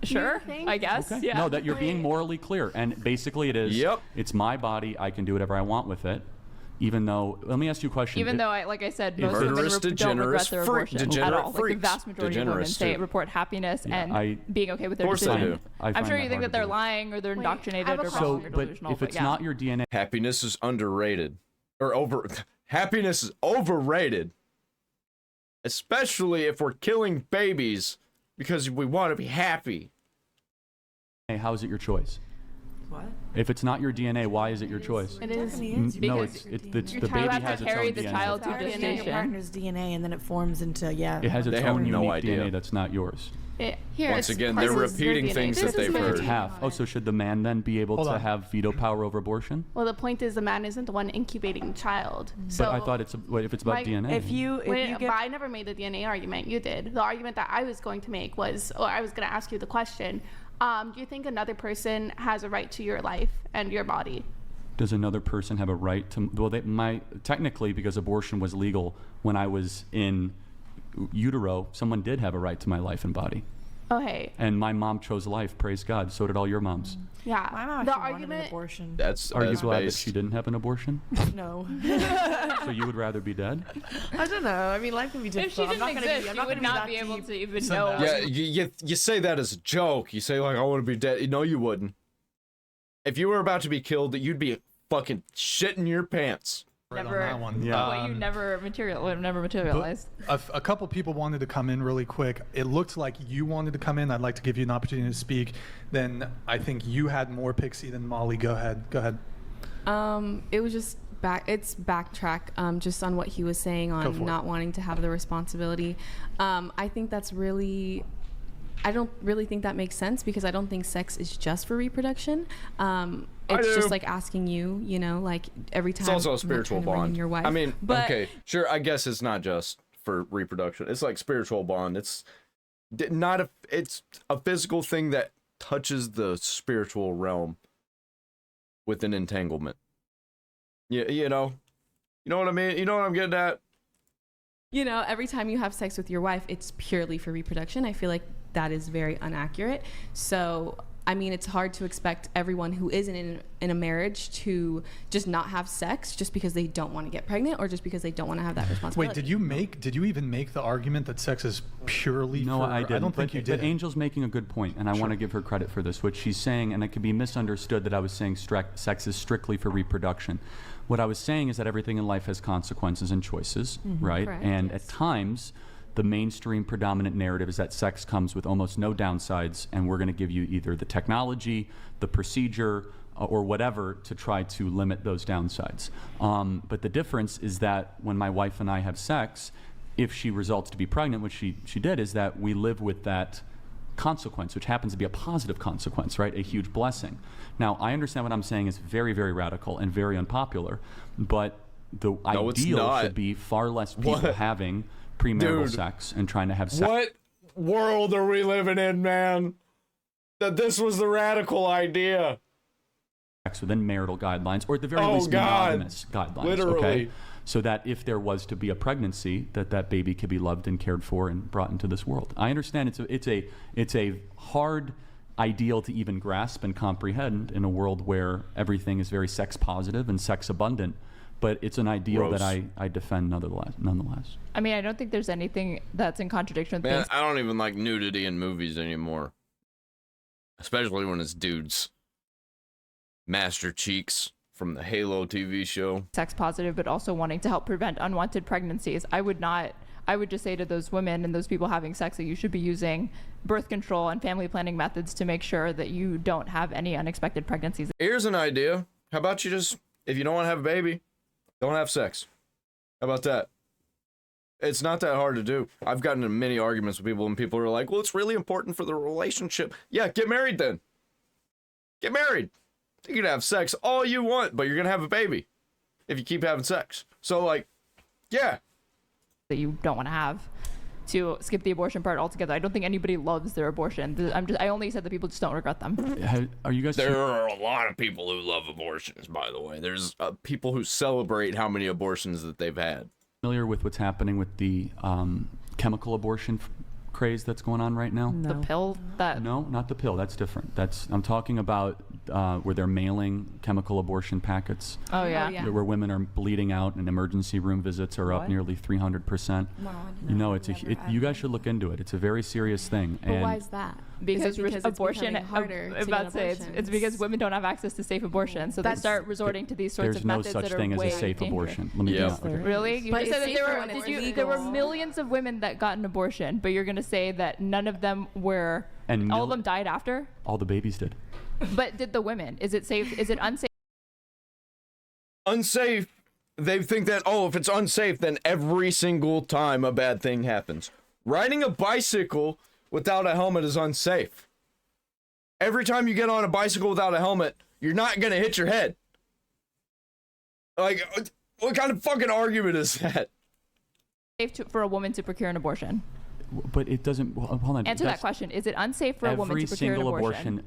Sure, think? I guess. Okay? Yeah. No, that you're being morally clear, and basically it is. Yep. It's my body. I can do whatever I want with it, even though. Let me ask you a question. Even though, like I said, most women Murderous, don't regret degenerate their freak- abortion at degenerate all. Like the freaks. vast majority of women Degenerates, say too. report happiness Yeah, and being okay with their course they decision. do. I I'm find sure that you think hard that to they're believe. lying or they're Wait, I indoctrinated have a or question. wrong So, or but delusional. if it's yeah. not your DNA, Happiness is underrated. Happiness is overrated. Especially if we're killing babies because we want to be happy. how is it your choice? What? If it's not your DNA, why is it your choice? It is. No, it's the Your baby child has its carry own the DNA. child to Your gestation. partner's DNA, and then it forms into It has its They have own no unique idea. DNA that's not yours. Here, Once it's again, part they're of your repeating DNA. things This that is they've my- heard. It's half. Oh, so should the man then be able Hold to on. have veto power over abortion? Well, the point is the man isn't the one incubating the child. So But I thought if it's about my- DNA. If you but get I never made the DNA argument. You did. The argument that I was going to make was, or I was going to ask you the question, do you think another person has a right to your life and your body? Does another person have a right to? Well, technically, because abortion was legal when I was in utero, someone did have a right to my life and body. Oh, hey. And my mom chose life. Praise God. So did all your moms. Yeah. My mom The actually wanted an argument. abortion. That's Are you that's glad that based. she didn't have an abortion? No. So you would rather be dead? I don't know. I mean, life can be If she difficult. I'm not didn't gonna exist, be. I'm you not would gonna not be be that able deep. to even So know. Yeah, you say that as a joke. You say like, I want to be dead. No, you wouldn't. If you were about to be killed, you'd be fucking shitting your pants. Right Never- on that one. Yeah. What you never materialized. A couple people wanted to come in really quick. It looked like you wanted to come in. I'd like to give you an opportunity to speak. Then I think you had more Pixie than Molly. Go ahead. Go ahead. It was just backtrack just on what he was saying Go for on it. not wanting to have the responsibility. I think that's really, I don't really think that makes sense because I don't think sex is just for reproduction. It's do. just like asking you, you know, like every time. It's also a like, spiritual trying to bring in bond. Your wife. I mean, but, okay, sure. I guess it's not just for reproduction. It's like spiritual bond. It's not a. It's a physical thing that touches the spiritual realm with an entanglement. Yeah, you know what I mean. You know what I'm getting at. You know, every time you have sex with your wife, it's purely for reproduction. I feel like that is very inaccurate. So, I mean, it's hard to expect everyone who isn't in a marriage to just not have sex just because they don't want to get pregnant or just because they don't want to have that responsibility. Wait, did you even make the argument that sex is purely No, for... I didn't. I don't think but, you did. But Angel's making a good point, and I want to give her credit for this. What she's saying, and it could be misunderstood that I was saying sex is strictly for reproduction. What I was saying is that everything in life has consequences and choices, right? Correct, and yes. at times, the mainstream predominant narrative is that sex comes with almost no downsides, and we're going to give you either the technology, the procedure, or whatever to try to limit those downsides. But the difference is that when my wife and I have sex, if she results to be pregnant, which she did, is that we live with that consequence, which happens to be a positive consequence, right? A huge blessing. Now, I understand what I'm saying is very, very radical and very unpopular, but the No, it's ideal not. should be far less people What? having premarital Dude. sex and trying to have sex. What world are we living in, man? That this was the radical idea. Within marital guidelines, or at the very Oh, least God. monogamous guidelines, Literally. okay? So that if there was to be a pregnancy, that baby could be loved and cared for and brought into this world. I understand it's a hard ideal to even grasp and comprehend in a world where everything is very sex positive and sex abundant, but it's an ideal Gross. that I defend nonetheless. I mean, I don't think there's anything that's in contradiction with Man, things. I don't even like nudity in movies anymore. Especially when it's dudes. Master Cheeks from the Halo TV show. Sex positive, but also wanting to help prevent unwanted pregnancies. I would just say to those women and those people having sex that you should be using birth control and family planning methods to make sure that you don't have any unexpected pregnancies. Here's an idea. How about you just, if you don't want to have a baby, don't have sex. How about that? It's not that hard to do. I've gotten in many arguments with people, and people are like, well, it's really important for the relationship. Yeah, get married then. Get married. You can have sex all you want, but you're going to have a baby if you keep having sex. So, like, yeah. That you don't want to have, to skip the abortion part altogether. I don't think anybody loves their abortion. I only said that people just don't regret them. Are you guys? There are a lot of people who love abortions, by the way. There's people who celebrate how many abortions that they've had. Familiar with what's happening with the chemical abortion craze that's going on right now? The pill that... No, not the pill. That's different. I'm talking about where they're mailing chemical abortion packets. Oh, yeah. Where women are bleeding out and emergency room visits are up What? nearly 300%. You know, you guys should look into it. It's a very serious thing. But why is that? Because, because it's abortion, becoming harder to about get to say it's abortions? because women don't have access to safe abortion, so they start resorting to these sorts There's of no methods such that are thing as way a safe dangerous. abortion. Let me be honest. Really? You But just it's said that safer when it's there were legal. millions of women that got an abortion, but you're going to say that none of them were, And all of them died after? All the babies did. But did the women? Is it safe? Is it unsafe? Unsafe. They think that, oh, if it's unsafe, then every single time a bad thing happens. Riding a bicycle without a helmet is unsafe. Every time you get on a bicycle without a helmet, you're not gonna hit your head. Like, what kind of fucking argument is that? Safe for a woman to procure an abortion? But it doesn't. Hold on. Answer that question. Is it unsafe for a woman to procure an abortion?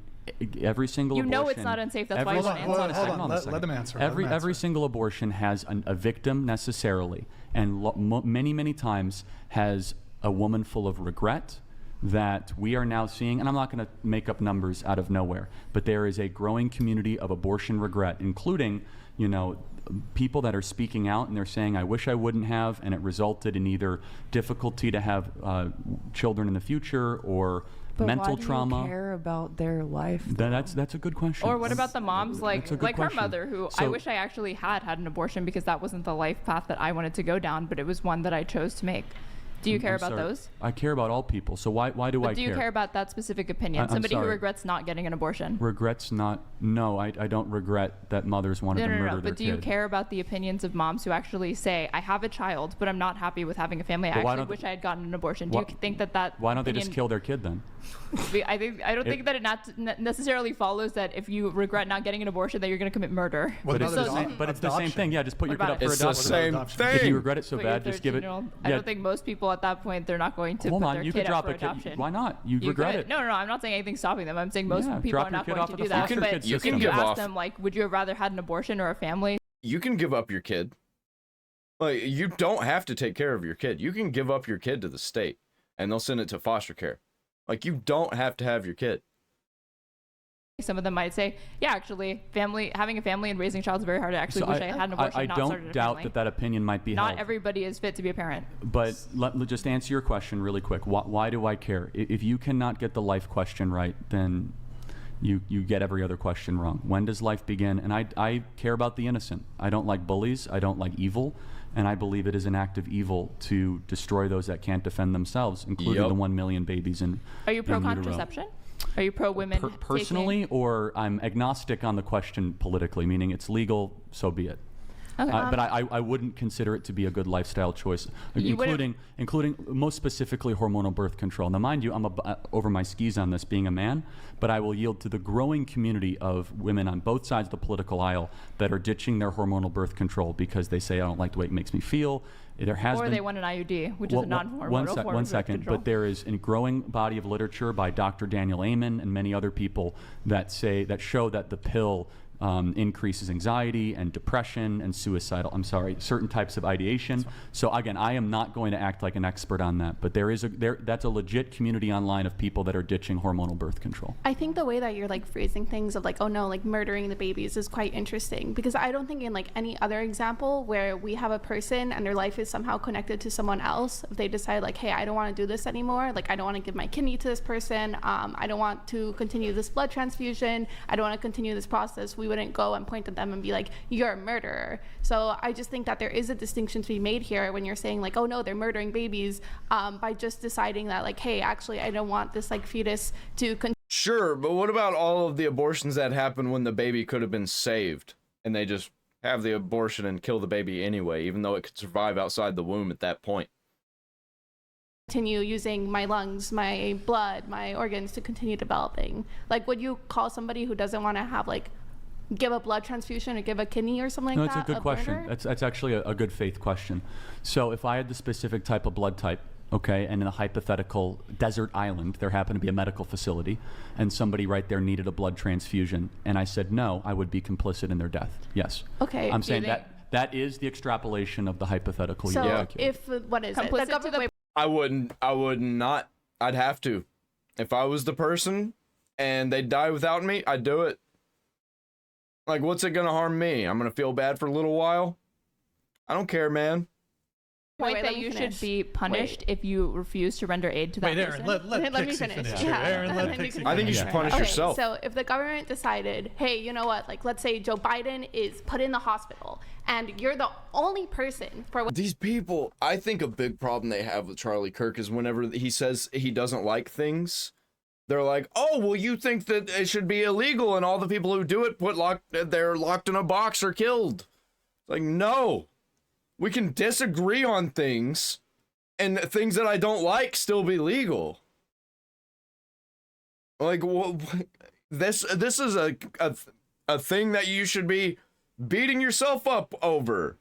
Every single abortion. You know it's not unsafe. That's why you want to answer. Hold on. Let them answer. Every single abortion has a victim necessarily, and many times has a woman full of regret that we are now seeing. And I'm not going to make up numbers out of nowhere, but there is a growing community of abortion regret, including, you know, people that are speaking out and they're saying, I wish I wouldn't have, and it resulted in either difficulty to have children in the future or mental trauma. Why do you care about their life? That's a good question. Or what about the moms like That's a good her question. mother, who I wish I actually had an abortion because that wasn't the life path that I wanted to go down, but it was one that I chose to make. Do you care about those? I care about all people. So why do I care? Do you care about that specific opinion? I'm Somebody who sorry. regrets not getting an abortion. Regrets not. No, I don't regret that mothers wanted to murder their But do kid. you care about the opinions of moms who actually say, I have a child, but I'm not happy with having a family. I But why actually don't wish I had gotten an abortion. Do you think that Why don't they just opinion- kill their kid then? I don't think that it necessarily follows that if you regret not getting an abortion that you're going to commit murder. But it's the same thing. Yeah, just put your kid up for It's adoption. the same thing. If you regret it so Put your bad, just give it. 13-year-old I don't think most people at that point, they're not going to Hold put on, their you kid could up drop for a kid. adoption. Why not? You regret could. it. No, I'm not saying anything stopping them. I'm saying most people drop are your not kid going off to at do the that. foster But kid You if can you give ask off. them, like, would you have rather had an abortion or a family? You can give up your kid. Like, you don't have to take care of your kid. You can give up your kid to the state, and they'll send it to foster care. Like, you don't have to have your kid. Some of them might say, yeah, actually, having a family and raising a child is very hard. I actually wish I had an abortion I and not started don't a doubt family. that opinion might be Not held. everybody is fit to be a parent. But let me just answer your question really quick. Why do I care? If you cannot get the life question right, then you get every other question wrong. When does life begin? And I care about the innocent. I don't like bullies. I don't like evil. And I believe it is an act of evil to destroy those that can't defend themselves, including the 1 million babies in Are you in utero. pro-contraception? Are you pro-women Personally, or I'm agnostic on the question politically, meaning it's legal, so be it. Okay. But I wouldn't consider it to be a good lifestyle choice, You including most specifically hormonal birth control. Now, mind you, I'm over my skis on this being a man, but I will yield to the growing community of women on both sides of the political aisle that are ditching their hormonal birth control because they say, I don't like the way it makes me feel. There has or been, they want an IUD, which is a non-hormonal form one of second, birth control. but there is a growing body of literature by Dr. Daniel Amen and many other people that show that the pill increases anxiety and depression and certain types of ideation. So again, I am not going to act like an expert on that, but that's a legit community online of people that are ditching hormonal birth control. I think the way that you're like phrasing things of like, oh no, like murdering the babies is quite interesting, because I don't think in like any other example where we have a person and their life is somehow connected to someone else, if they decide like, hey, I don't want to do this anymore, like I don't want to give my kidney to this person, I don't want to continue this blood transfusion, I don't want to continue this process, we wouldn't go and point at them and be like, you're a murderer. So I just think that there is a distinction to be made here when you're saying like, oh no, they're murdering babies, by just deciding that like, hey, actually I don't want this like fetus to continue. Sure, but what about all of the abortions that happen when the baby could have been saved, and they just have the abortion and kill the baby anyway, even though it could survive outside the womb at that point? Continue using my lungs, my blood, my organs to continue developing. Like, would you call somebody who doesn't want to have like give a blood transfusion or give a kidney or something No, like that's that? a good question. Murder? That's actually a good faith question. So if I had the specific type of blood type, okay, and in a hypothetical desert island, there happened to be a medical facility, and somebody right there needed a blood transfusion, and I said no, I would be complicit in their death. Yes. Okay. I'm saying that is the extrapolation of the hypothetical. So you articulated. if what is Complicit it? The to the- I would not. I'd have to. If I was the person and they die without me, I'd do it. Like, what's it gonna harm me? I'm gonna feel bad for a little while. I don't care, man. point Wait, that let me you finish. should be punished if you refuse to render aid to that Wait, person. Aaron, let me Pixie finish. finish. Yeah. Aaron, And let then you Pixie can- I think you should punish Okay, yourself. so if the government decided, hey, you know what, like let's say Joe Biden is put in the hospital and you're the only person for what These people, I think a big problem they have with Charlie Kirk is whenever he says he doesn't like things, they're like, oh, well, you think that it should be illegal and all the people who do it they're locked in a box or killed. Like, no. We can disagree on things and things that I don't like still be legal. Like, this is a thing that you should be beating yourself up over.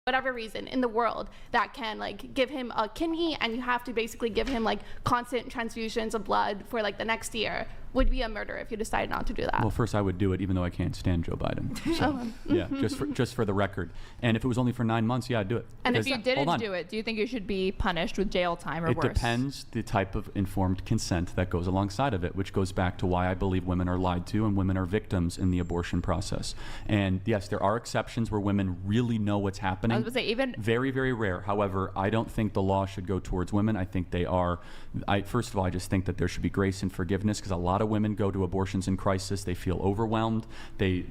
whatever reason in the world that can like give him a kidney, and you have to basically give him like constant transfusions of blood for like the next year, would be a murder if you decide not to do that. Well, first I would do it, even though I can't stand Joe Biden. So, yeah, just for the record. And if it was only for 9 months, yeah, I'd do it. And if Because- you didn't hold on. do it, do you think you should be punished with jail time or It worse? depends the type of informed consent that goes alongside of it, which goes back to why I believe women are lied to and women are victims in the abortion process. And yes, there are exceptions where women really know what's happening. I was gonna say, even Very, very rare. However, I don't think the law should go towards women. I think they are, first of all, I just think that there should be grace and forgiveness, because a lot of women go to abortions in crisis. They feel overwhelmed. They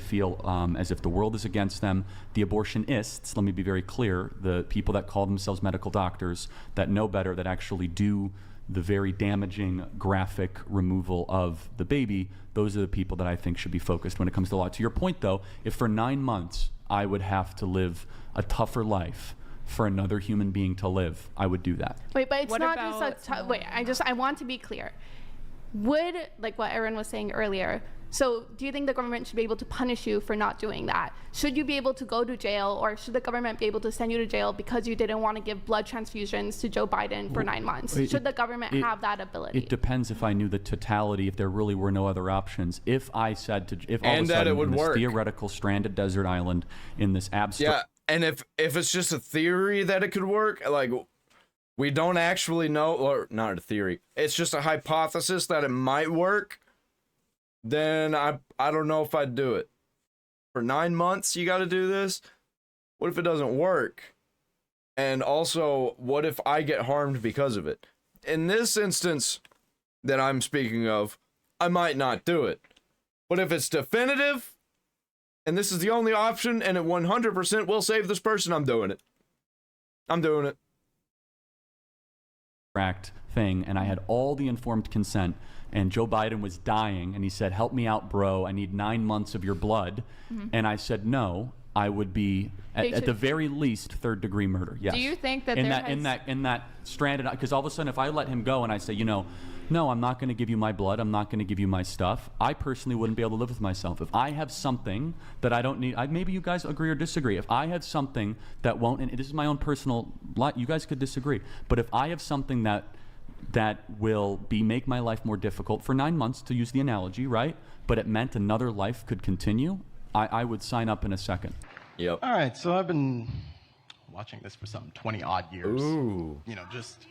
feel as if the world is against them. The abortionists, let me be very clear, the people that call themselves medical doctors that know better, that actually do the very damaging, graphic removal of the baby, those are the people that I think should be focused when it comes to law. To your point, though, if for 9 months I would have to live a tougher life for another human being to live, I would do that. Wait, but it's What not about, just a wait, I want to be clear. Would, like what Erin was saying earlier, so do you think the government should be able to punish you for not doing that? Should you be able to go to jail, or should the government be able to send you to jail because you didn't want to give blood transfusions to Joe Biden for 9 months? Should the government have that ability? It depends if I knew the totality, if there really were no other options. If I said to, if all And of a that sudden it would in this work. theoretical stranded desert island, in this abstract, Yeah, and if it's just a theory that it could work, like we don't actually know, or not a theory, it's just a hypothesis that it might work, then I don't know if I'd do it. For 9 months, you got to do this? What if it doesn't work? And also, what if I get harmed because of it? In this instance that I'm speaking of, I might not do it. But if it's definitive, and this is the only option, and it 100% will save this person, I'm doing it. I'm doing it. thing, and I had all the informed consent, and Joe Biden was dying, and he said, "Help me out, bro. I need 9 months of your blood." And I said, "No, I would be at the very least third-degree murder." Yes. Do you think that in there that stranded, because all of a sudden, if I let him go and I say, no, I'm not going to give you my blood, I'm not going to give you my stuff, I personally wouldn't be able to live with myself. If I have something that I don't need, maybe you guys agree or disagree. If I have something that won't, and this is my own personal lot, you guys could disagree, but if I have something that will make my life more difficult for 9 months, to use the analogy, right? But it meant another life could continue, I would sign up in a second. Yep. All right, so I've been watching this for some 20 odd years. Ooh. Just.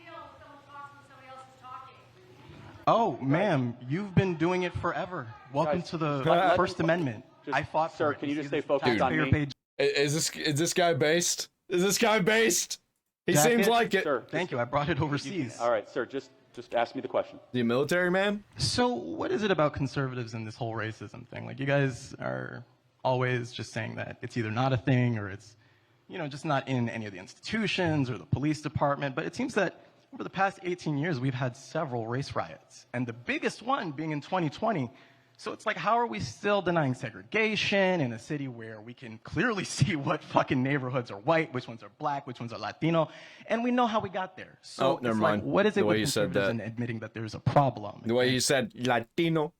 Oh, ma'am, you've been doing it forever. Welcome to the First Amendment. I fought for it. Sir, can you just stay focused on Taxpayer me? paid Is this guy based? Is this guy based? He jacket. seems like it. Sir, Thank you. I brought it overseas. all right, sir, just ask me the question. The military man? So, what is it about conservatives and this whole racism thing? Like, you guys are always just saying that it's either not a thing or it's, just not in any of the institutions or the police department. But it seems that over the past 18 years, we've had several race riots, and the biggest one being in 2020. So it's like, how are we still denying segregation in a city where we can clearly see what fucking neighborhoods are white, which ones are black, which ones are Latino, and we know how we got there. So never it's mind. Like, what is it The way with you said conservatives that. and admitting that there's a problem? The way he said Latino.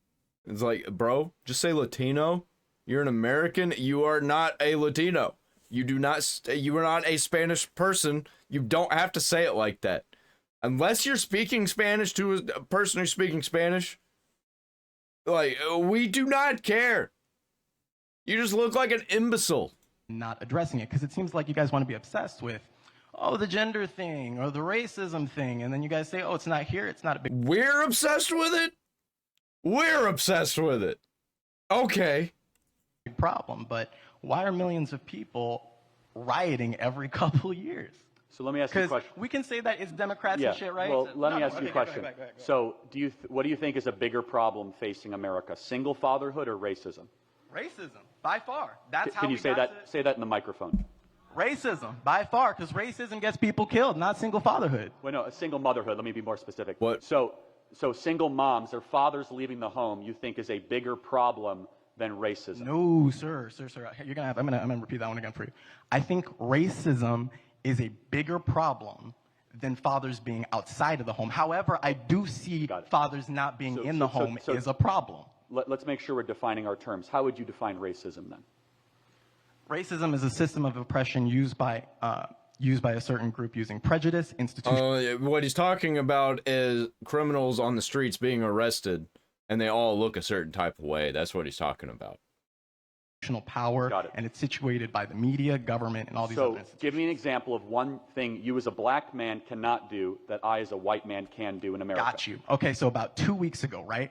It's like, bro, just say Latino. You're an American. You are not a Latino. You are not a Spanish person. You don't have to say it like that. Unless you're speaking Spanish to a person who's speaking Spanish, like, we do not care. You just look like an imbecile. Not addressing it, because it seems like you guys want to be obsessed with, the gender thing or the racism thing, and then you guys say, it's not here, it's not a big We're obsessed with it? We're obsessed with it. Okay. problem. But why are millions of people rioting every couple years. So let me ask you a question. We can say that it's Democrats Yeah. and shit, right? Well, let me No, ask you a okay, go question. ahead. So, what do you think is a bigger problem facing America, single fatherhood or racism? Racism, by far. That's how Can you we say got that? Say that in the microphone. Racism, by far, because racism gets people killed, not single fatherhood. Well, no, a single motherhood. Let me be more specific. What? So single moms, their fathers leaving the home, you think is a bigger problem than racism? No, sir. You're gonna have. I'm gonna repeat that one again for you. I think racism is a bigger problem than fathers being outside of the home. However, I do see fathers not being in the home is a problem. Let's make sure we're defining our terms. How would you define racism then? Racism is a system of oppression used by a certain group using prejudice, institution. What he's talking about is criminals on the streets being arrested, and they all look a certain type of way. That's what he's talking about. Power, and it's situated by the media, government, and all these other institutions. Give me an example of one thing you as a black man cannot do that I as a white man can do in America. Got you. Okay, so about 2 weeks ago, right?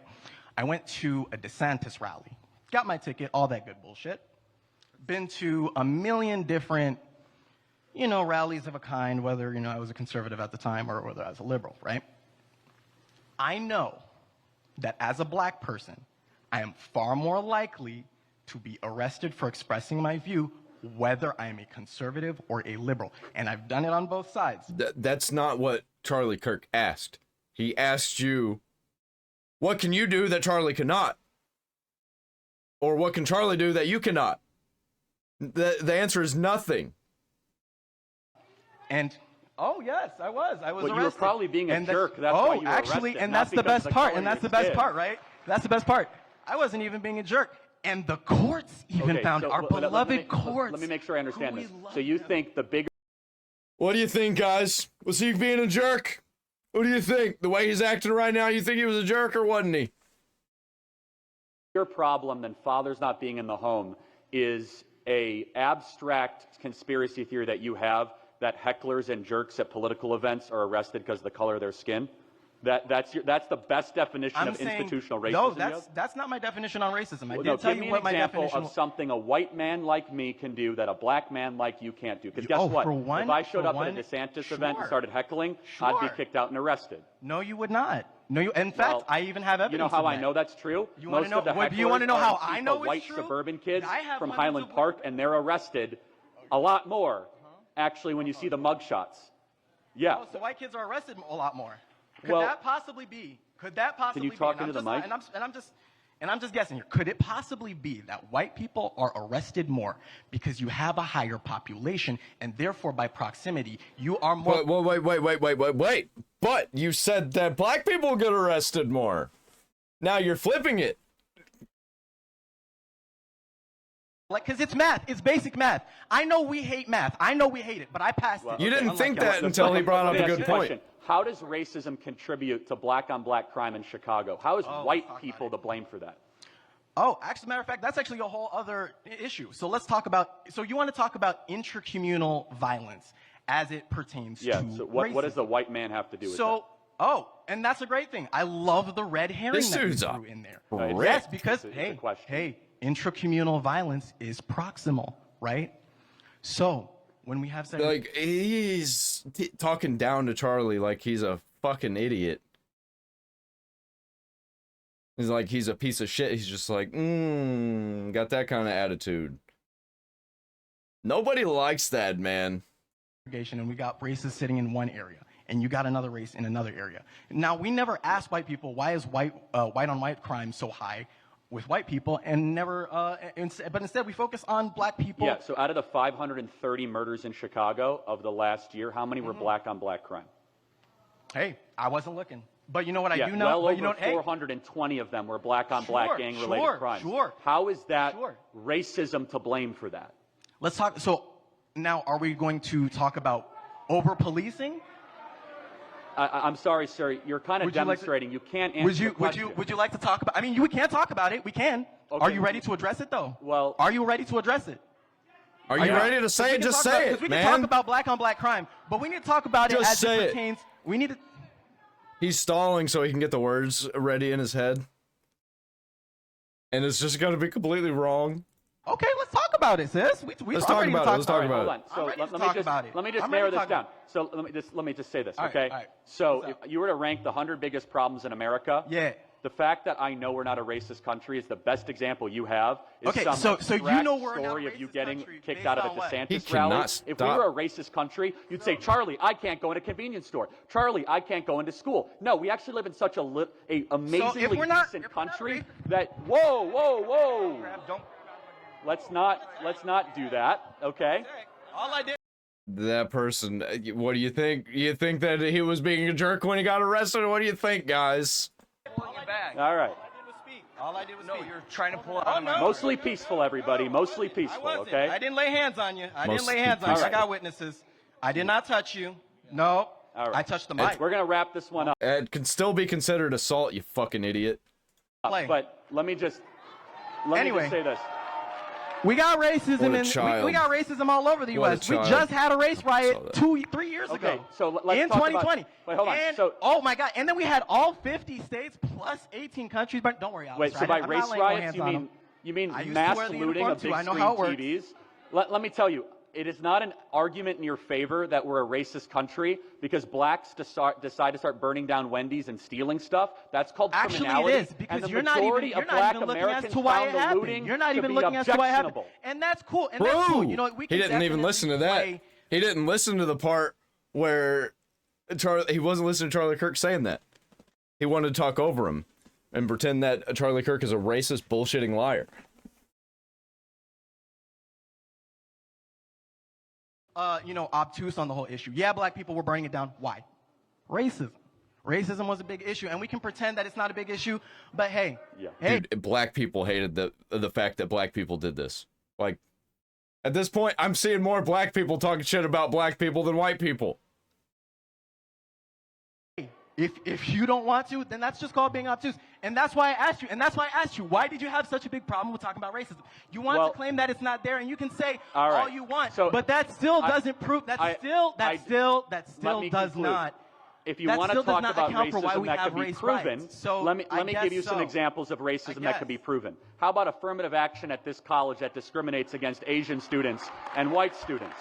I went to a DeSantis rally. Got my ticket, all that good bullshit. Been to a million different, rallies of a kind, whether, I was a conservative at the time or whether I was a liberal, right? I know that as a black person, I am far more likely to be arrested for expressing my view, whether I am a conservative or a liberal. And I've done it on both sides. That's not what Charlie Kirk asked. He asked you, what can you do that Charlie cannot? Or what can Charlie do that you cannot? The answer is nothing. And, yes, I was arrested. You were probably being a jerk. That's why you were actually, arrested, and not that's the because best of the part. color And that's of the your best skin. part, right? That's the best part. I wasn't even being a jerk. And the courts even found our beloved courts. Let me make sure I understand this. So you think the bigger... What do you think, guys? Was he being a jerk? What do you think? The way he's acting right now, you think he was a jerk or wasn't he? Bigger problem than fathers not being in the home is a abstract conspiracy theory that you have that hecklers and jerks at political events are arrested because of the color of their skin. That's the best definition of institutional racism. No, that's not my definition on racism. I Well, did tell give you me what an my example definition of something a white man like me can do that a black man like you can't do. Because guess what? If I showed up at a DeSantis event and started heckling, I'd be kicked out and arrested. No, you would not. No, in fact, I even have evidence. You know how of I that. know that's true? You want to know? Do you want to know how I know it's white true? suburban kids I have from one Highland that's Park, and they're arrested a lot more. Actually, when you see the mugshots, yeah. Oh, so white kids are arrested a lot more. Could Well, that possibly be? Could that possibly can you talk be? into the mic? And I'm just guessing here. Could it possibly be that white people are arrested more because you have a higher population and therefore by proximity you are more? Wait. But you said that black people get arrested more. Now you're flipping it. Because it's math. It's basic math. I know we hate math. I know we hate it, but I passed it. You didn't think that until he brought up a good point. How does racism contribute to black-on-black crime in Chicago? How is white people to blame for that? Oh, actually, matter of fact, that's actually a whole other issue. So let's talk about, so you want to talk about intracommunal violence as it pertains to so what does the white man have to do with that? And that's a great thing. I love the red herring that you threw in there. Yes, because, hey, intracommunal violence is proximal, right? So when we have sex, like he's talking down to Charlie like he's a fucking idiot. He's like he's a piece of shit. He's just like, got that kind of attitude. Nobody likes that, man. And we got races sitting in one area, and you got another race in another area. Now we never ask white people why is white on white crime so high with white people, and never, but instead we focus on black people. Yeah, so out of the 530 murders in Chicago of the last year, how many were black on black crime? Hey, I wasn't looking. But you know what I do know? Well but over you know, 420 of them were black on black gang related crimes. How is that racism to blame for that? Let's talk, so now are we going to talk about over policing? I'm sorry, sir. You're kind of demonstrating. You can't answer the question. Would you like to talk about? I mean, we can talk about it. We can. Okay. Are you ready to address it, though? Well, are you ready to address it? Are you ready to say it? Just say it, we man. can talk about black on black crime, but we need to talk about it as it pertains. We need to. He's stalling so he can get the words ready in his head, and it's just gonna be completely wrong. Okay, let's talk about it, sis. Let's talk about it. Let's talk about Hold on. So let me just I'm narrow ready to this talk down. about it. So let me just say this, All right, okay? all right. So What's if up? you were to rank the 100 biggest problems in America, Yeah. the fact that I know we're not a racist country is the best example you have. Is Okay, some so you abstract know we're not a story of you racist getting country kicked based out of a on what? DeSantis He rally. cannot If we stop. were a racist country, you'd say, Charlie, I can't go in a convenience store. Charlie, I can't go into school. No, we actually live in such a amazingly decent country that whoa. Let's not do that, okay? All I did. That person, what do you think? You think that he was being a jerk when he got arrested? What do you think, guys? All right. All I did was speak. You're trying to pull it out. Mostly peaceful, everybody. Mostly peaceful, okay? I didn't lay hands on you. I didn't Mostly lay hands on you. peaceful. I got witnesses. I did not touch you. No. All right. I touched the mic. We're going to wrap this one up. It can still be considered assault, you fucking idiot. But let me just say this. We got What racism a we got racism all over the What a U.S. We child. just had a race riot Saw that. 3 years Okay, ago. so let's in talk 2020. About, wait, hold on. And, So, oh my God! And then we had all 50 states plus 18 countries. But don't worry, Alex. wait. So by race riots, you mean I used to mass wear the looting uniform of too. big I know screen how it works. TVs? Let me tell you, it is not an argument in your favor that we're a racist country because blacks decide to start burning down Wendy's and stealing stuff. That's called Actually, criminality. it is because and the you're not majority even of black looking Americans as to why found it the happened. looting You're not to even be looking as to why it happened, objectionable. and that's cool. And that's cool. You know, we He can didn't even definitely listen to that. play- He didn't listen to the part where he wasn't listening to Charlie Kirk saying that. He wanted to talk over him and pretend that Charlie Kirk is a racist, bullshitting liar. Obtuse on the whole issue. Yeah, black people were burning it down. Why? Racism. Racism was a big issue, and we can pretend that it's not a big issue, but hey, Dude, black people hated the fact that black people did this. Like, at this point, I'm seeing more black people talking shit about black people than white people. if you don't want to, then that's just called being obtuse. And that's why I asked you. Why did you have such a big problem with talking about racism? You want to claim that it's not there, and you can say all you want, but that still doesn't prove. That still does not. If you want to talk about racism that could be proven, so let me give you some examples of racism that could be proven. How about affirmative action at this college that discriminates against Asian students and white students?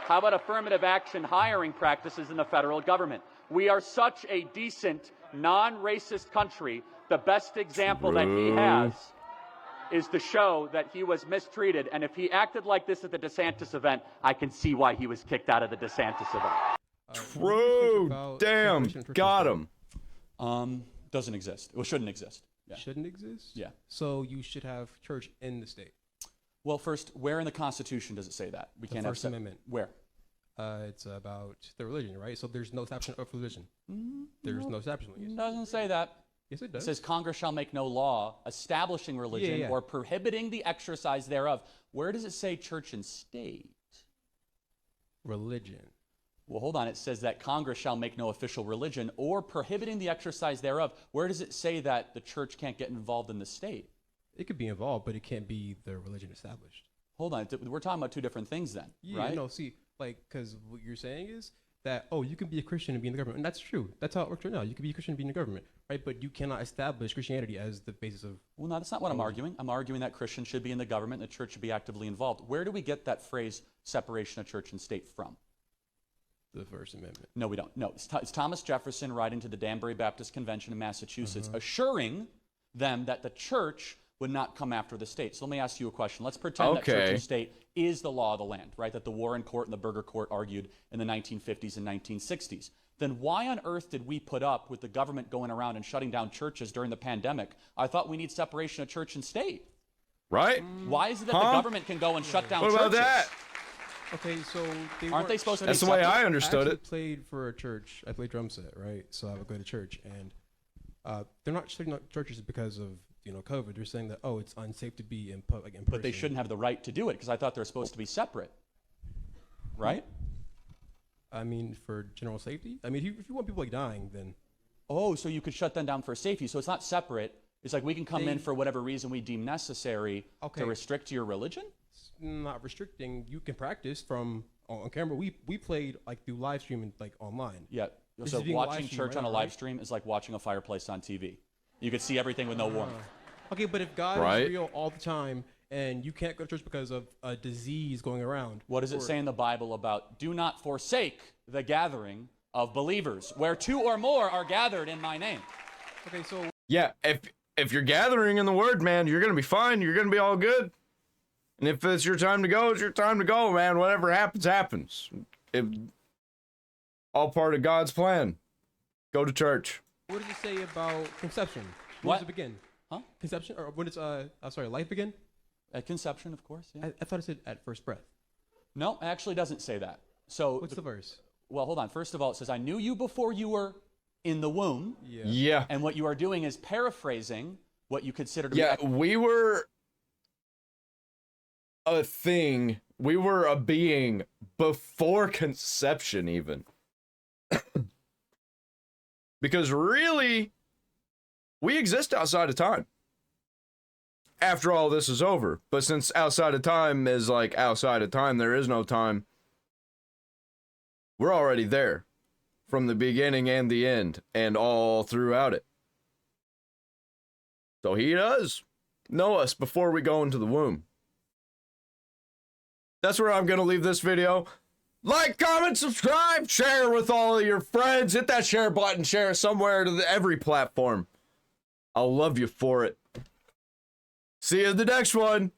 How about affirmative action hiring practices in the federal government? We are such a decent, non-racist country. The best example that he has is to show that he was mistreated. And if he acted like this at the DeSantis event, I can see why he was kicked out of the DeSantis event. True. Damn. Got him. Doesn't exist. Well, shouldn't exist. Yeah. Shouldn't exist? Yeah. So you should have church in the state. Well, first, where in the Constitution does it say that? We can't have First Amendment. Where? It's about the religion, right? So there's no establishment of religion. There's no establishment. It doesn't say that. Yes, it does. It says Congress shall make no law establishing religion or prohibiting the exercise thereof. Where does it say church and state? Religion. Well, hold on. It says that Congress shall make no official religion or prohibiting the exercise thereof. Where does it say that the church can't get involved in the state? It could be involved, but it can't be the religion established. Hold on. We're talking about two different things then, right? No, see, because what you're saying is that, you can be a Christian and be in the government. And that's true. That's how it works right now. You can be a Christian and be in the government, right? But you cannot establish Christianity as the basis of... Well, no, that's not what I'm arguing. I'm arguing that Christians should be in the government and the church should be actively involved. Where do we get that phrase, separation of church and state, from? The First Amendment. No, we don't. No, it's Thomas Jefferson writing to the Danbury Baptist Convention in Massachusetts, assuring them that the church would not come after the state. So let me ask you a question. Let's pretend that church and state is the law of the land, right? That the Warren Court and the Burger Court argued in the 1950s and 1960s. Then why on earth did we put up with the government going around and shutting down churches during the pandemic? I thought we need separation of church and state. Right? Why is it that the government can go and shut down churches? What about that? Okay, so aren't they supposed to? That's the way I understood it. I played for a church. I played drum set, right? So I would go to church, and they're not shutting down churches because of COVID. They're saying that it's unsafe to be in public in person. But they shouldn't have the right to do it because I thought they're supposed to be separate, right? I mean, for general safety. I mean, if you want people dying, then. Oh, so you could shut them down for safety. So it's not separate. It's like we can come in for whatever reason we deem necessary to restrict your religion? Not restricting. You can practice from on camera. We played through live streaming online. Yeah. So watching church on a live stream is like watching a fireplace on TV. You could see everything with no warmth. Okay, but if God is real all the time and you can't go to church because of a disease going around. What does it say in the Bible about do not forsake the gathering of believers, where 2 or more are gathered in my name? Okay, so Yeah, if you're gathering in the word, man, you're gonna be fine. You're gonna be all good. And if it's your time to go, it's your time to go, man. Whatever happens, happens. All part of God's plan. Go to church. what does it say about conception? When What? does it begin? Huh? Conception, or when does life begin? At conception, of course. Yeah. I thought it said at first breath. No, it actually doesn't say that. So What's the verse? Well, hold on. First of all, it says, I knew you before you were in the womb. Yeah. And what you are doing is paraphrasing what you consider to Yeah, be... we were a thing. We were a being before conception, even. Because really, we exist outside of time. After all this is over. But since outside of time is like outside of time, there is no time. We're already there. From the beginning and the end. And all throughout it. So he does know us before we go into the womb. That's where I'm going to leave this video. Like, comment, subscribe, share with all of your friends. Hit that share button, share somewhere to every platform. I'll love you for it. See you in the next one.